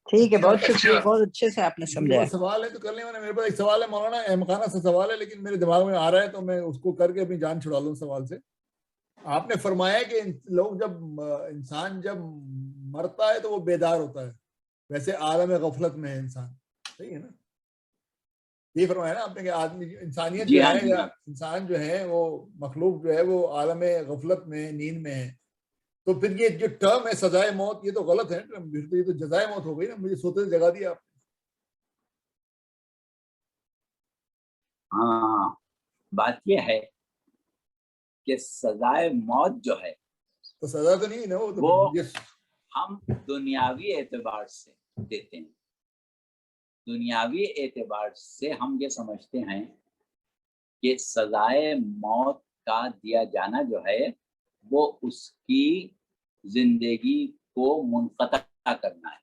ٹھیک ہے، بہت شکریہ، بہت اچھے سے آپ نے سمجھا. سوال ہے تو کر لیں. میرے پاس ایک سوال ہے مولانا، احمقانہ سا سوال ہے لیکن میرے دماغ میں آ رہا ہے تو میں اس کو کر کے اپنی جان چھڑا لوں سوال سے. آپ نے فرمایا کہ لوگ انسان جب مرتا ہے تو وہ بیدار ہوتا ہے، ویسے عالم غفلت میں ہے انسان، صحیح ہے نا؟ یہ فرمایا نا آپ نے کہ آدمی انسانیت جو ہے یا انسان جو ہے وہ مخلوق جو ہے وہ عالم غفلت میں، نیند میں ہے. تو پھر یہ جو ٹرم ہے سزائے موت، یہ تو غلط ہے، یہ تو جزائے موت ہو گئی نا، مجھے سوتے سے جگا دیا آپ نے. ہاں، بات یہ ہے کہ سزائے موت جو ہے تو سزا تو نہیں نا، وہ ہم دنیاوی اعتبار سے دیتے ہیں. دنیاوی اعتبار سے ہم یہ سمجھتے ہیں کہ سزائے موت کا دیا جانا جو ہے وہ اس کی زندگی کو منقطع کرنا ہے.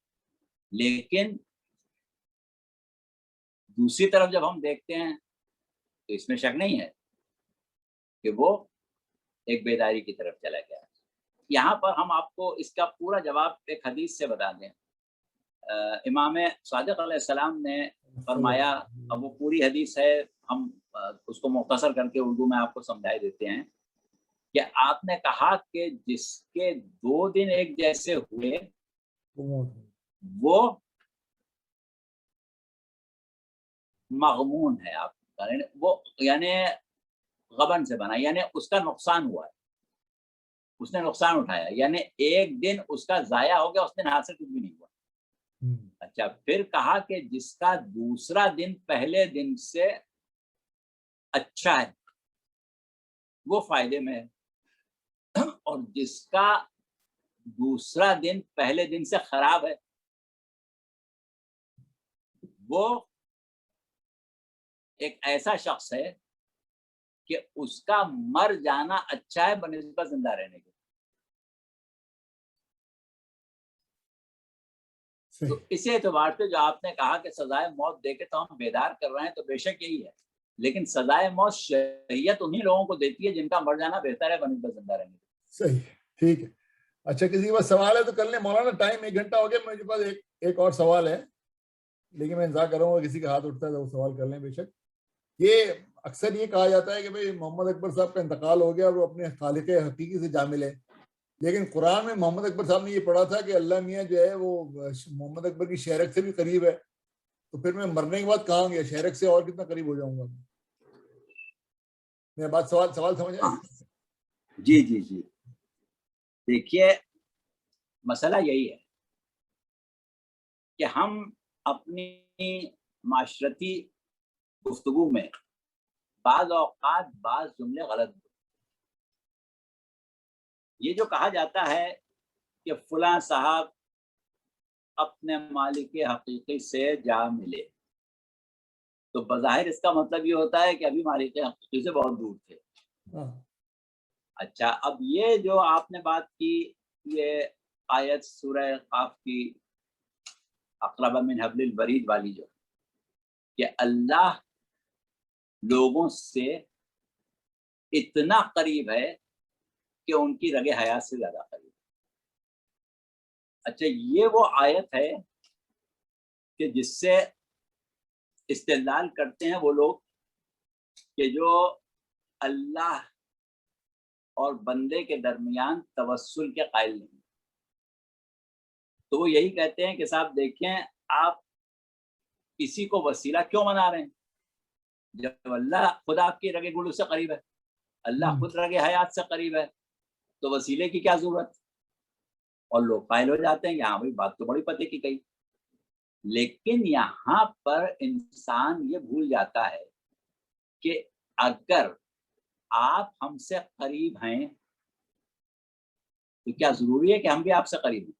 لیکن دوسری طرف جب ہم دیکھتے ہیں تو اس میں شک نہیں ہے کہ وہ ایک بیداری کی طرف چلا گیا. یہاں پر ہم آپ کو اس کا پورا جواب ایک حدیث سے بتا دیں. امام صادق علیہ السلام نے فرمایا، اب وہ پوری حدیث ہے، ہم اس کو مختصر کر کے اردو میں آپ کو سمجھائے دیتے ہیں کہ آپ نے کہا کہ جس کے 2 دن ایک جیسے ہوئے وہ مغمون ہے. آپ وہ یعنی غبن سے بنا، یعنی اس کا نقصان ہوا ہے، اس نے نقصان اٹھایا، یعنی ایک دن اس کا ضائع ہو گیا، اس دن حاصل کچھ بھی نہیں ہوا. اچھا پھر کہا کہ جس کا دوسرا دن پہلے دن سے اچھا ہے وہ فائدے میں ہے، اور جس کا دوسرا دن پہلے دن سے خراب ہے وہ ایک ایسا شخص ہے کہ اس کا مر جانا اچھا ہے بنسبت زندہ رہنے کے۔ تو اس اعتبار سے جو آپ نے کہا کہ سزائے موت دے کے تو ہم بیدار کر رہے ہیں، تو بے شک یہی ہے، لیکن سزائے موت شریعت انہی لوگوں کو دیتی ہے جن کا مر جانا بہتر ہے بنسبت زندہ رہنے کے۔ صحیح، ٹھیک ہے۔ اچھا کسی کے پاس سوال ہے تو کر لیں مولانا، ٹائم 1 گھنٹہ ہو گیا، میرے پاس ایک اور سوال ہے، لیکن میں انتظار کروں گا کسی کا ہاتھ اٹھتا ہے تو وہ سوال کر لیں بے شک۔ یہ اکثر یہ کہا جاتا ہے کہ بھئی محمد اکبر صاحب کا انتقال ہو گیا اور وہ اپنے خالق حقیقی سے جا ملے، لیکن قرآن میں محمد اکبر صاحب نے یہ پڑھا تھا کہ اللہ میاں جو ہے وہ محمد اکبر کی شہرک سے بھی قریب ہے، تو پھر میں مرنے کے بعد کہاں گیا شہرک سے اور کتنا قریب ہو جاؤں گا؟ میرا بات سوال سمجھ آئے؟ جی جی جی، دیکھیے مسئلہ یہی ہے کہ ہم اپنی معاشرتی گفتگو میں بعض اوقات بعض جملے غلط ہوتے ہیں۔ یہ جو کہا جاتا ہے کہ فلاں صاحب اپنے مالک حقیقی سے جا ملے، تو بظاہر اس کا مطلب یہ ہوتا ہے کہ ابھی مالک حقیقی سے بہت دور تھے۔ اچھا اب یہ جو آپ نے بات کی، یہ آیت سورہ قاف کی اقرب من حبل الورید والی جو کہ اللہ لوگوں سے اتنا قریب ہے کہ ان کی رگ حیات سے زیادہ قریب ہے۔ اچھا یہ وہ آیت ہے کہ جس سے استدلال کرتے ہیں وہ لوگ کہ جو اللہ اور بندے کے درمیان توسل کے قائل نہیں، تو وہ یہی کہتے ہیں کہ صاحب دیکھیں آپ کسی کو وسیلہ کیوں بنا رہے ہیں جب اللہ خود آپ کی رگ گلو سے قریب ہے، اللہ خود رگ حیات سے قریب ہے، تو وسیلے کی کیا ضرورت؟ اور لوگ قائل ہو جاتے ہیں کہ ہاں بھائی بات تو بڑی پتے کی کہی، لیکن یہاں پر انسان یہ بھول جاتا ہے کہ اگر آپ ہم سے قریب ہیں تو کیا ضروری ہے کہ ہم بھی آپ سے قریب ہیں؟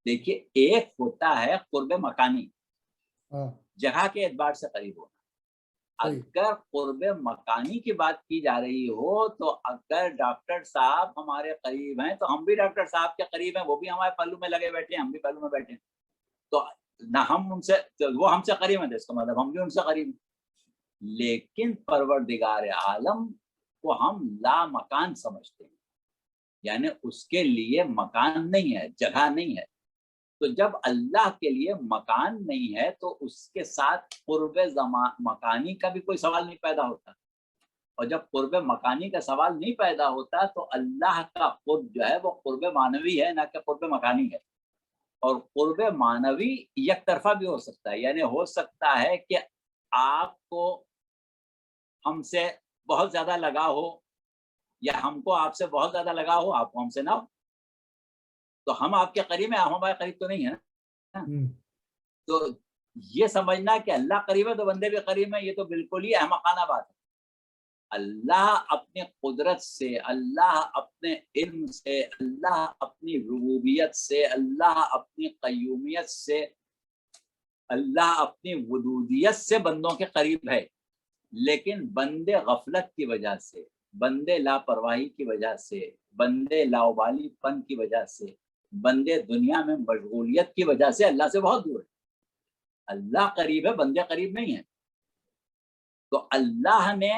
دیکھیے ایک ہوتا ہے قرب مکانی، جگہ کے اعتبار سے قریب ہونا۔ اگر قرب مکانی کی بات کی جا رہی ہو تو اگر ڈاکٹر صاحب ہمارے قریب ہیں تو ہم بھی ڈاکٹر صاحب کے قریب ہیں، وہ بھی ہمارے پلو میں لگے بیٹھے ہیں، ہم بھی پلو میں بیٹھے ہیں، تو نہ ہم ان سے، وہ ہم سے قریب ہیں تو اس کا مطلب ہم بھی ان سے قریب ہیں۔ لیکن پروردگار عالم کو ہم لا مکان سمجھتے ہیں، یعنی اس کے لیے مکان نہیں ہے، جگہ نہیں ہے۔ تو جب اللہ کے لیے مکان نہیں ہے تو اس کے ساتھ قرب مکانی کا بھی کوئی سوال نہیں پیدا ہوتا، اور جب قرب مکانی کا سوال نہیں پیدا ہوتا تو اللہ کا قرب جو ہے وہ قرب معنوی ہے، نہ کہ قرب مکانی ہے۔ اور قرب معنوی یک طرفہ بھی ہو سکتا ہے، یعنی ہو سکتا ہے کہ آپ کو ہم سے بہت زیادہ لگا ہو، یا ہم کو آپ سے بہت زیادہ لگا ہو، آپ کو ہم سے نہ ہو، تو ہم آپ کے قریب ہیں، ہم ہمارے قریب تو نہیں ہے۔ تو یہ سمجھنا کہ اللہ قریب ہے تو بندے بھی قریب ہیں، یہ تو بالکل ہی احمقانہ بات ہے۔ اللہ اپنے قدرت سے، اللہ اپنے علم سے، اللہ اپنی ربوبیت سے، اللہ اپنی قیومیت سے، اللہ اپنی وجودیت سے بندوں کے قریب ہے، لیکن بندے غفلت کی وجہ سے، بندے لاپرواہی کی وجہ سے، بندے لاؤبالی پن کی وجہ سے، بندے دنیا میں مشغولیت کی وجہ سے اللہ سے بہت دور ہے۔ اللہ قریب ہے، بندے قریب نہیں ہیں۔ تو اللہ نے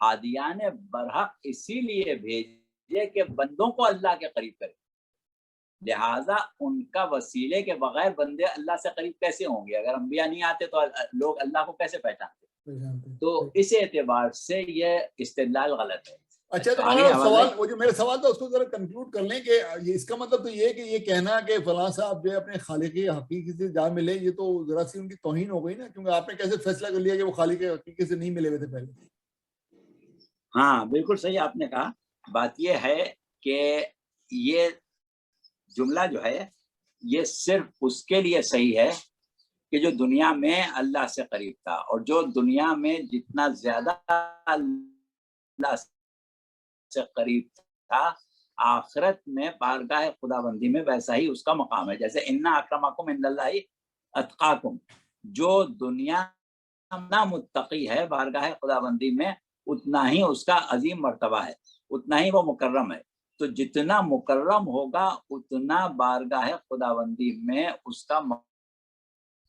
ہادیان برحق اسی لیے بھیجے کہ بندوں کو اللہ کے قریب کرے، لہٰذا ان کا وسیلے کے بغیر بندے اللہ سے قریب کیسے ہوں گے؟ اگر انبیاء نہیں آتے تو لوگ اللہ کو کیسے پہچانتے؟ تو اس اعتبار سے یہ استدلال غلط ہے۔ اچھا تو سوال، وہ جو میرا سوال تھا اس کو ذرا کنکلوڈ کر لیں کہ اس کا مطلب تو یہ کہ یہ کہنا کہ فلاں صاحب جو ہے اپنے خالق حقیقی سے جا ملے، یہ تو ذرا سی ان کی توہین ہو گئی نا، کیونکہ آپ نے کیسے فیصلہ کر لیا کہ وہ خالق حقیقی سے نہیں ملے ہوئے تھے پہلے؟ ہاں بالکل صحیح آپ نے کہا۔ بات یہ ہے کہ یہ جملہ جو ہے یہ صرف اس کے لیے صحیح ہے کہ جو دنیا میں اللہ سے قریب تھا، اور جو دنیا میں جتنا زیادہ اللہ سے قریب تھا آخرت میں بارگاہ خدا بندی میں ویسا ہی اس کا مقام ہے. جیسے انا اکرمکم عند اللہ اتقاکم، جو دنیا نہ متقی ہے بارگاہ خدا بندی میں اتنا ہی اس کا عظیم مرتبہ ہے، اتنا ہی وہ مکرم ہے. تو جتنا مکرم ہوگا اتنا بارگاہ خدا بندی میں اس کا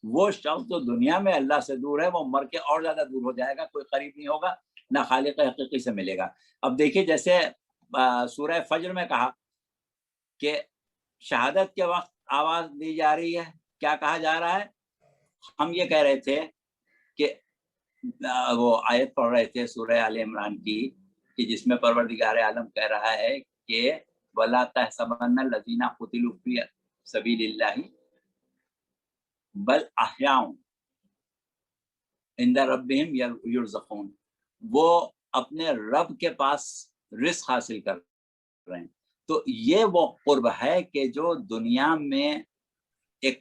وہ شخص جو دنیا میں اللہ سے دور ہے وہ مر کے اور زیادہ دور ہو جائے گا، کوئی قریب نہیں ہوگا، نہ خالق حقیقی سے ملے گا. اب دیکھیے جیسے سورہ فجر میں کہا کہ شہادت کے وقت آواز دی جا رہی ہے، کیا کہا جا رہا ہے؟ ہم یہ کہہ رہے تھے کہ وہ آیت پڑھ رہے تھے سورہ آل عمران کی کہ جس میں پروردگار عالم کہہ رہا ہے کہ وَلَا تَحْسَبَنَّ الَّذِينَ قُتِلُوا فِي سَبِيلِ اللَّهِ بل احیاء عند ربہم یرزقون، وہ اپنے رب کے پاس رزق حاصل کر رہے ہیں. تو یہ وہ قرب ہے کہ جو دنیا میں ایک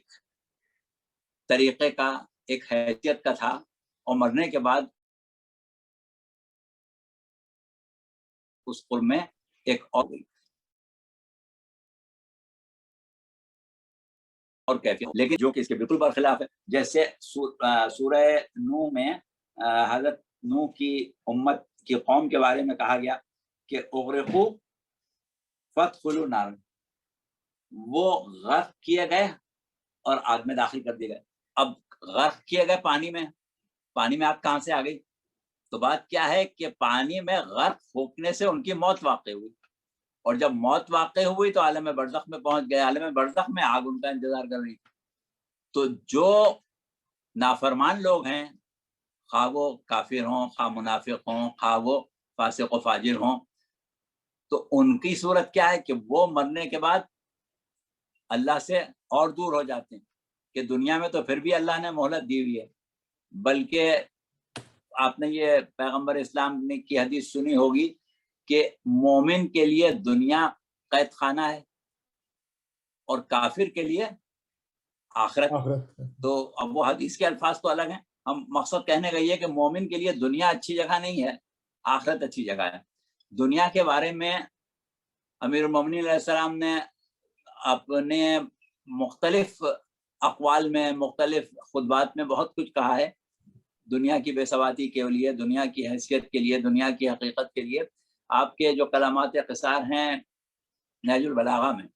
طریقے کا، ایک حیثیت کا تھا، اور مرنے کے بعد اس قرب میں ایک اور کیفیت، لیکن جو کہ اس کے بالکل برخلاف ہے. جیسے سورہ نوح میں حضرت نوح کی امت کی قوم کے بارے میں کہا گیا کہ اغرقوا فادخلوا نار، وہ غرق کیے گئے اور آگ میں داخل کر دیے گئے. اب غرق کیے گئے پانی میں آگ کہاں سے آ گئی؟ تو بات کیا ہے کہ پانی میں غرق پھونکنے سے ان کی موت واقع ہوئی، اور جب موت واقع ہوئی تو عالم برزخ میں پہنچ گئے، عالم برزخ میں آگ ان کا انتظار کر رہی. تو جو نافرمان لوگ ہیں، خواہ وہ کافر ہوں، خواہ منافق ہوں، خواہ وہ فاسق و فاجر ہوں، تو ان کی صورت کیا ہے کہ وہ مرنے کے بعد اللہ سے اور دور ہو جاتے ہیں. کہ دنیا میں تو پھر بھی اللہ نے مہلت دی ہوئی ہے، بلکہ آپ نے یہ پیغمبر اسلام نے کی حدیث سنی ہوگی کہ مومن کے لیے دنیا قید خانہ ہے اور کافر کے لیے آخرت. تو اب وہ حدیث کے الفاظ تو الگ ہیں، ہم مقصد کہنے کا یہ کہ مومن کے لیے دنیا اچھی جگہ نہیں ہے، آخرت اچھی جگہ ہے. دنیا کے بارے میں امیر المومنین علیہ السلام نے اپنے مختلف اقوال میں، مختلف خطبات میں بہت کچھ کہا ہے دنیا کی بے ثباتی کے لیے، دنیا کی حیثیت کے لیے، دنیا کی حقیقت کے لیے. آپ کے جو کلامات قصار ہیں نہج البلاغہ میں،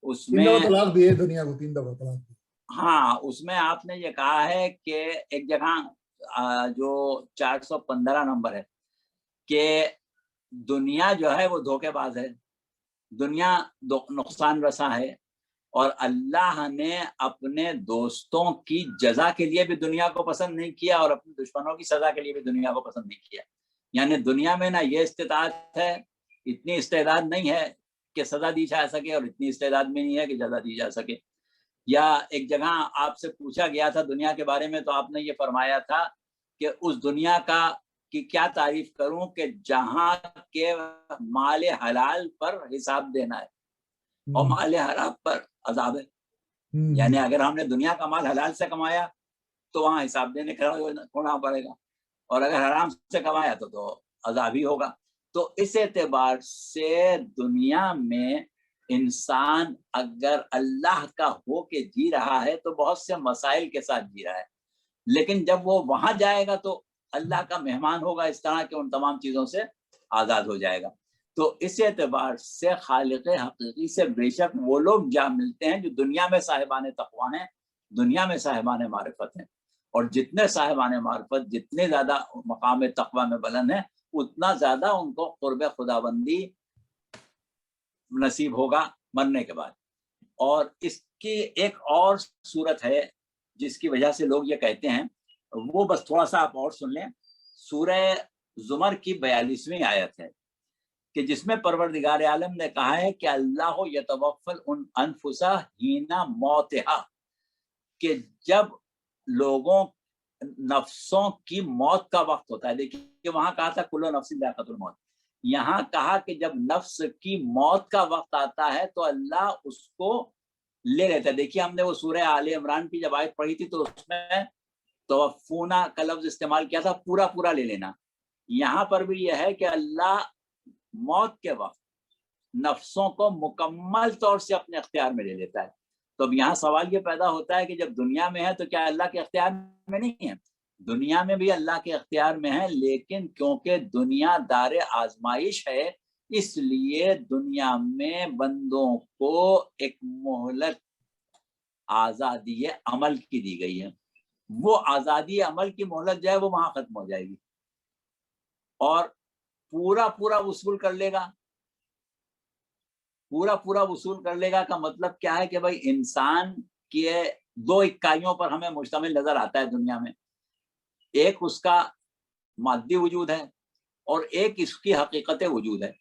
اس میں 3 دفعہ طلاق دیے دنیا کو، 3 دفعہ طلاق دیے. ہاں، اس میں آپ نے یہ کہا ہے کہ ایک جگہ جو 415 نمبر ہے کہ دنیا جو ہے وہ دھوکے باز ہے، دنیا نقصان رساں ہے، اور اللہ نے اپنے دوستوں کی جزا کے لیے بھی دنیا کو پسند نہیں کیا اور اپنے دشمنوں کی سزا کے لیے بھی دنیا کو پسند نہیں کیا. یعنی دنیا میں نہ یہ استطاعت ہے، اتنی استعداد نہیں ہے کہ سزا دی جا سکے، اور اتنی استعداد بھی نہیں ہے کہ جزا دی جا سکے. یا ایک جگہ آپ سے پوچھا گیا تھا دنیا کے بارے میں، تو آپ نے یہ فرمایا تھا کہ اس دنیا کی کیا تعریف کروں کہ جہاں کے مال حلال پر حساب دینا ہے اور مال حرام پر عذاب ہے. یعنی اگر ہم نے دنیا کا مال حلال سے کمایا تو وہاں حساب دینے کا ہونا پڑے گا، اور اگر حرام سے کمایا تو عذاب ہی ہوگا. تو اس اعتبار سے دنیا میں انسان اگر اللہ کا ہو کے جی رہا ہے تو بہت سے مسائل کے ساتھ جی رہا ہے، لیکن جب وہ وہاں جائے گا تو اللہ کا مہمان ہوگا اس طرح کہ ان تمام چیزوں سے آزاد ہو جائے گا. تو اس اعتبار سے خالق حقیقی سے بے شک وہ لوگ جا ملتے ہیں جو دنیا میں صاحبان تقویٰ ہیں، دنیا میں صاحبان معرفت ہیں، اور جتنے صاحبان معرفت جتنے زیادہ مقام تقویٰ میں بلند ہیں اتنا زیادہ ان کو قرب خداوندی نصیب ہوگا مرنے کے بعد. اور اس کی ایک اور صورت ہے جس کی وجہ سے لوگ یہ کہتے ہیں، وہ بس تھوڑا سا آپ اور سن لیں. سورہ زمر کی 42ویں آیت ہے کہ جس میں پروردگار عالم نے کہا ہے کہ اللہ یتوفی الانفس حین موتہا، کہ جب لوگوں نفسوں کی موت کا وقت ہوتا ہے. دیکھیے وہاں کہا تھا کل نفس ذائقۃ الموت، یہاں کہا کہ جب نفس کی موت کا وقت آتا ہے تو اللہ اس کو لے لیتا ہے. دیکھیے ہم نے وہ سورہ آل عمران کی جب آیت پڑھی تھی تو اس میں توفونا کا لفظ استعمال کیا تھا, پورا پورا لے لینا. یہاں پر بھی یہ ہے کہ اللہ موت کے وقت نفسوں کو مکمل طور سے اپنے اختیار میں لے لیتا ہے. تو اب یہاں سوال یہ پیدا ہوتا ہے کہ جب دنیا میں ہے تو کیا اللہ کے اختیار میں نہیں ہے؟ دنیا میں بھی اللہ کے اختیار میں ہے, لیکن کیونکہ دنیا دار آزمائش ہے اس لیے دنیا میں بندوں کو ایک مہلت آزادی عمل کی دی گئی ہے. وہ آزادی عمل کی مہلت جو ہے وہ وہاں ختم ہو جائے گی اور پورا پورا وصول کر لے گا. پورا پورا وصول کر لے گا کا مطلب کیا ہے کہ بھائی انسان کے دو اکائیوں پر ہمیں مشتمل نظر آتا ہے دنیا میں. ایک اس کا مادی وجود ہے اور ایک اس کی حقیقت وجود ہے.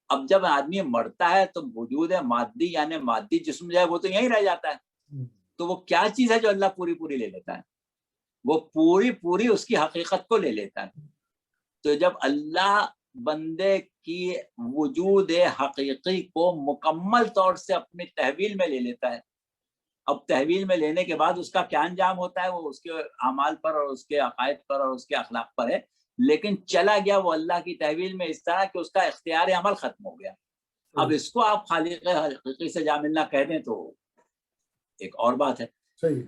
اب جب آدمی مرتا ہے تو وجود مادی یعنی مادی جسم جو ہے وہ تو یہیں رہ جاتا ہے. تو وہ کیا چیز ہے جو اللہ پوری پوری لے لیتا ہے؟ وہ پوری پوری اس کی حقیقت کو لے لیتا ہے. تو جب اللہ بندے کی وجود حقیقی کو مکمل طور سے اپنی تحویل میں لے لیتا ہے, اب تحویل میں لینے کے بعد اس کا کیا انجام ہوتا ہے وہ اس کے اعمال پر اور اس کے عقائد پر اور اس کے اخلاق پر ہے, لیکن چلا گیا وہ اللہ کی تحویل میں اس طرح کہ اس کا اختیار عمل ختم ہو گیا. اب اس کو آپ خالق حقیقی سے جا ملنا کہہ دیں تو ایک اور بات ہے. صحیح.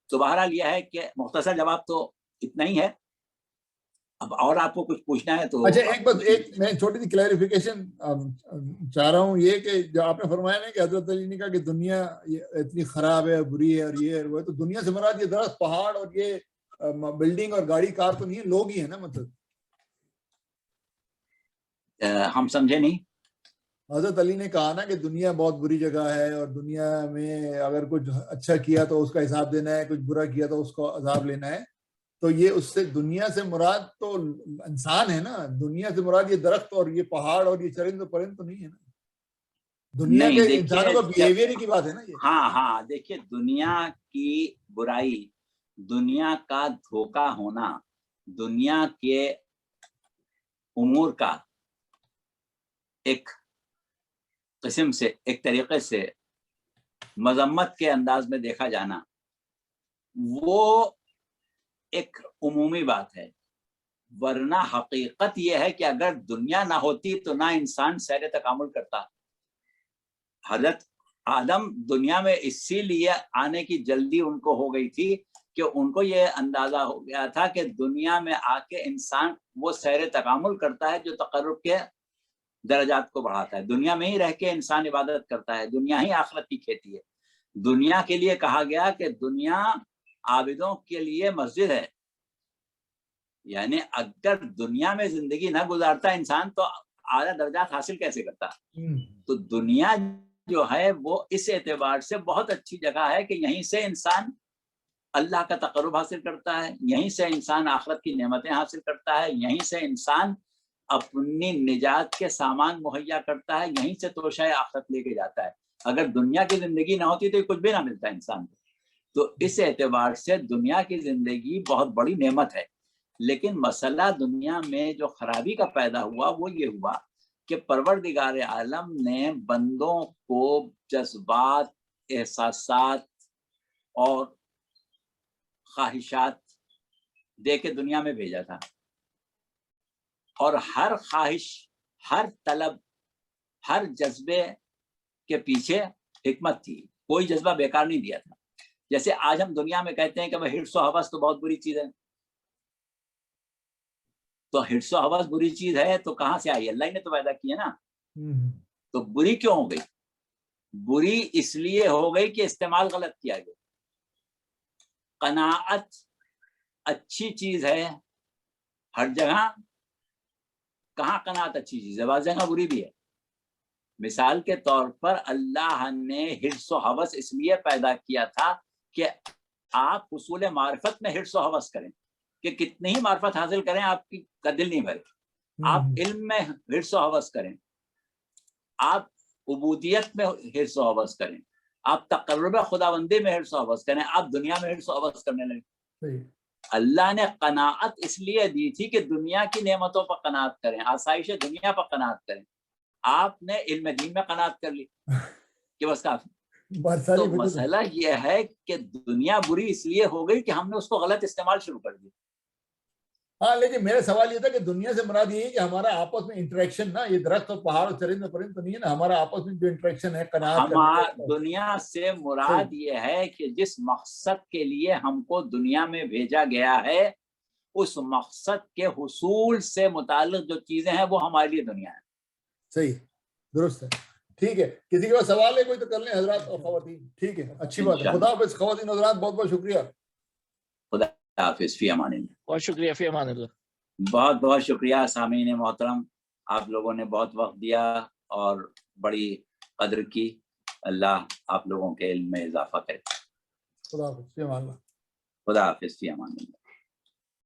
تو بہرحال یہ ہے کہ مختصر جواب تو اتنا ہی ہے. اب اور آپ کو کچھ پوچھنا ہے تو اچھا ایک میں چھوٹی سی کلیریفیکیشن چاہ رہا ہوں, یہ کہ جو آپ نے فرمایا نا کہ حضرت علی نے کہا کہ دنیا اتنی خراب ہے, بری ہے اور یہ ہے وہ, تو دنیا سے مراد یہ درخت پہاڑ اور یہ بلڈنگ اور گاڑی کار تو نہیں ہے, لوگ ہی ہیں نا مطلب. ہم سمجھے نہیں. حضرت علی نے کہا نا کہ دنیا بہت بری جگہ ہے اور دنیا میں اگر کچھ اچھا کیا تو اس کا حساب دینا ہے, کچھ برا کیا تو اس کو عذاب لینا ہے. تو یہ اس سے دنیا سے مراد تو انسان ہے نا, دنیا سے مراد یہ درخت اور یہ پہاڑ اور یہ چرند و پرند تو نہیں ہے نا, دنیا کے انسانوں کا بیہیویئر کی بات ہے نا یہ. ہاں دیکھیے دنیا کی برائی, دنیا کا دھوکہ ہونا, دنیا کے امور کا ایک قسم سے ایک طریقے سے مذمت کے انداز میں دیکھا جانا, وہ ایک عمومی بات ہے. ورنہ حقیقت یہ ہے کہ اگر دنیا نہ ہوتی تو نہ انسان سیر تکامل کرتا. حضرت آدم دنیا میں اسی لیے آنے کی جلدی ان کو ہو گئی تھی کہ ان کو یہ اندازہ ہو گیا تھا کہ دنیا میں آ کے انسان وہ سیر تکامل کرتا ہے جو تقرب کے درجات کو بڑھاتا ہے. دنیا میں ہی رہ کے انسان عبادت کرتا ہے, دنیا ہی آخرت کی کھیتی ہے. دنیا کے لیے کہا گیا کہ دنیا عابدوں کے لیے مسجد ہے. یعنی اگر دنیا میں زندگی نہ گزارتا انسان تو اعلیٰ درجات حاصل کیسے کرتا؟ تو دنیا جو ہے وہ اس اعتبار سے بہت اچھی جگہ ہے کہ یہیں سے انسان اللہ کا تقرب حاصل کرتا ہے, یہیں سے انسان آخرت کی نعمتیں حاصل کرتا ہے, یہیں سے انسان اپنی نجات کے سامان مہیا کرتا ہے, یہیں سے توشہ آخرت لے کے جاتا ہے. اگر دنیا کی زندگی نہ ہوتی تو کچھ بھی نہ ملتا انسان کو. تو اس اعتبار سے دنیا کی زندگی بہت بڑی نعمت ہے. لیکن مسئلہ دنیا میں جو خرابی کا پیدا ہوا وہ یہ ہوا کہ پروردگار عالم نے بندوں کو جذبات, احساسات اور خواہشات دے کے دنیا میں بھیجا تھا, اور ہر خواہش, ہر طلب, ہر جذبے کے پیچھے حکمت تھی. کوئی جذبہ بیکار نہیں دیا تھا. جیسے آج ہم دنیا میں کہتے ہیں کہ حرص و ہوس تو بہت بری چیز ہے. تو حرص و ہوس بری چیز ہے تو کہاں سے آئی؟ اللہ نے تو پیدا کی ہے نا. تو بری کیوں ہو گئی؟ بری اس لیے ہو گئی کہ استعمال غلط کیا گیا. قناعت اچھی چیز ہے ہر جگہ. کہاں قناعت اچھی چیز ہے؟ بعض جگہ بری بھی ہے. مثال کے طور پر اللہ نے حرص و ہوس اس لیے پیدا کیا تھا کہ آپ حصول معرفت میں حرص و ہوس کریں, کہ کتنی ہی معرفت حاصل کریں آپ کا دل نہیں بھرے. آپ علم میں حرص و ہوس کریں, آپ عبودیت میں حرص و ہوس کریں, آپ تقرب خداوندی میں حرص و ہوس کریں, آپ دنیا میں حرص و ہوس کرنے لگیں. اللہ نے قناعت اس لیے دی تھی کہ دنیا کی نعمتوں پر قناعت کریں، آسائش دنیا پر قناعت کریں. آپ نے علم دین میں قناعت کر لی کہ بس کافی. تو مسئلہ یہ ہے کہ دنیا بری اس لیے ہو گئی کہ ہم نے اس کو غلط استعمال شروع کر دیا. ہاں لیکن میرا سوال یہ تھا کہ دنیا سے مراد یہ ہے کہ ہمارا آپس میں انٹریکشن نا، یہ درخت اور پہاڑ اور چرند اور پرند تو نہیں ہے نا، ہمارا آپس میں جو انٹریکشن ہے قناعت دنیا سے مراد یہ ہے کہ جس مقصد کے لیے ہم کو دنیا میں بھیجا گیا ہے اس مقصد کے حصول سے متعلق جو چیزیں ہیں وہ ہمارے لیے دنیا ہے. صحیح، درست ہے. ٹھیک ہے، کسی کے پاس سوال ہے کوئی تو کر لیں حضرات اور خواتین. ٹھیک ہے، اچھی بات ہے. خدا حافظ خواتین حضرات، بہت بہت شکریہ. خدا حافظ، فی امان اللہ. بہت شکریہ، فی امان اللہ. بہت بہت شکریہ سامعین محترم، آپ لوگوں نے بہت وقت دیا اور بڑی قدر کی. اللہ آپ لوگوں کے علم میں اضافہ کرے. خدا حافظ، فی امان اللہ. خدا حافظ، فی امان اللہ.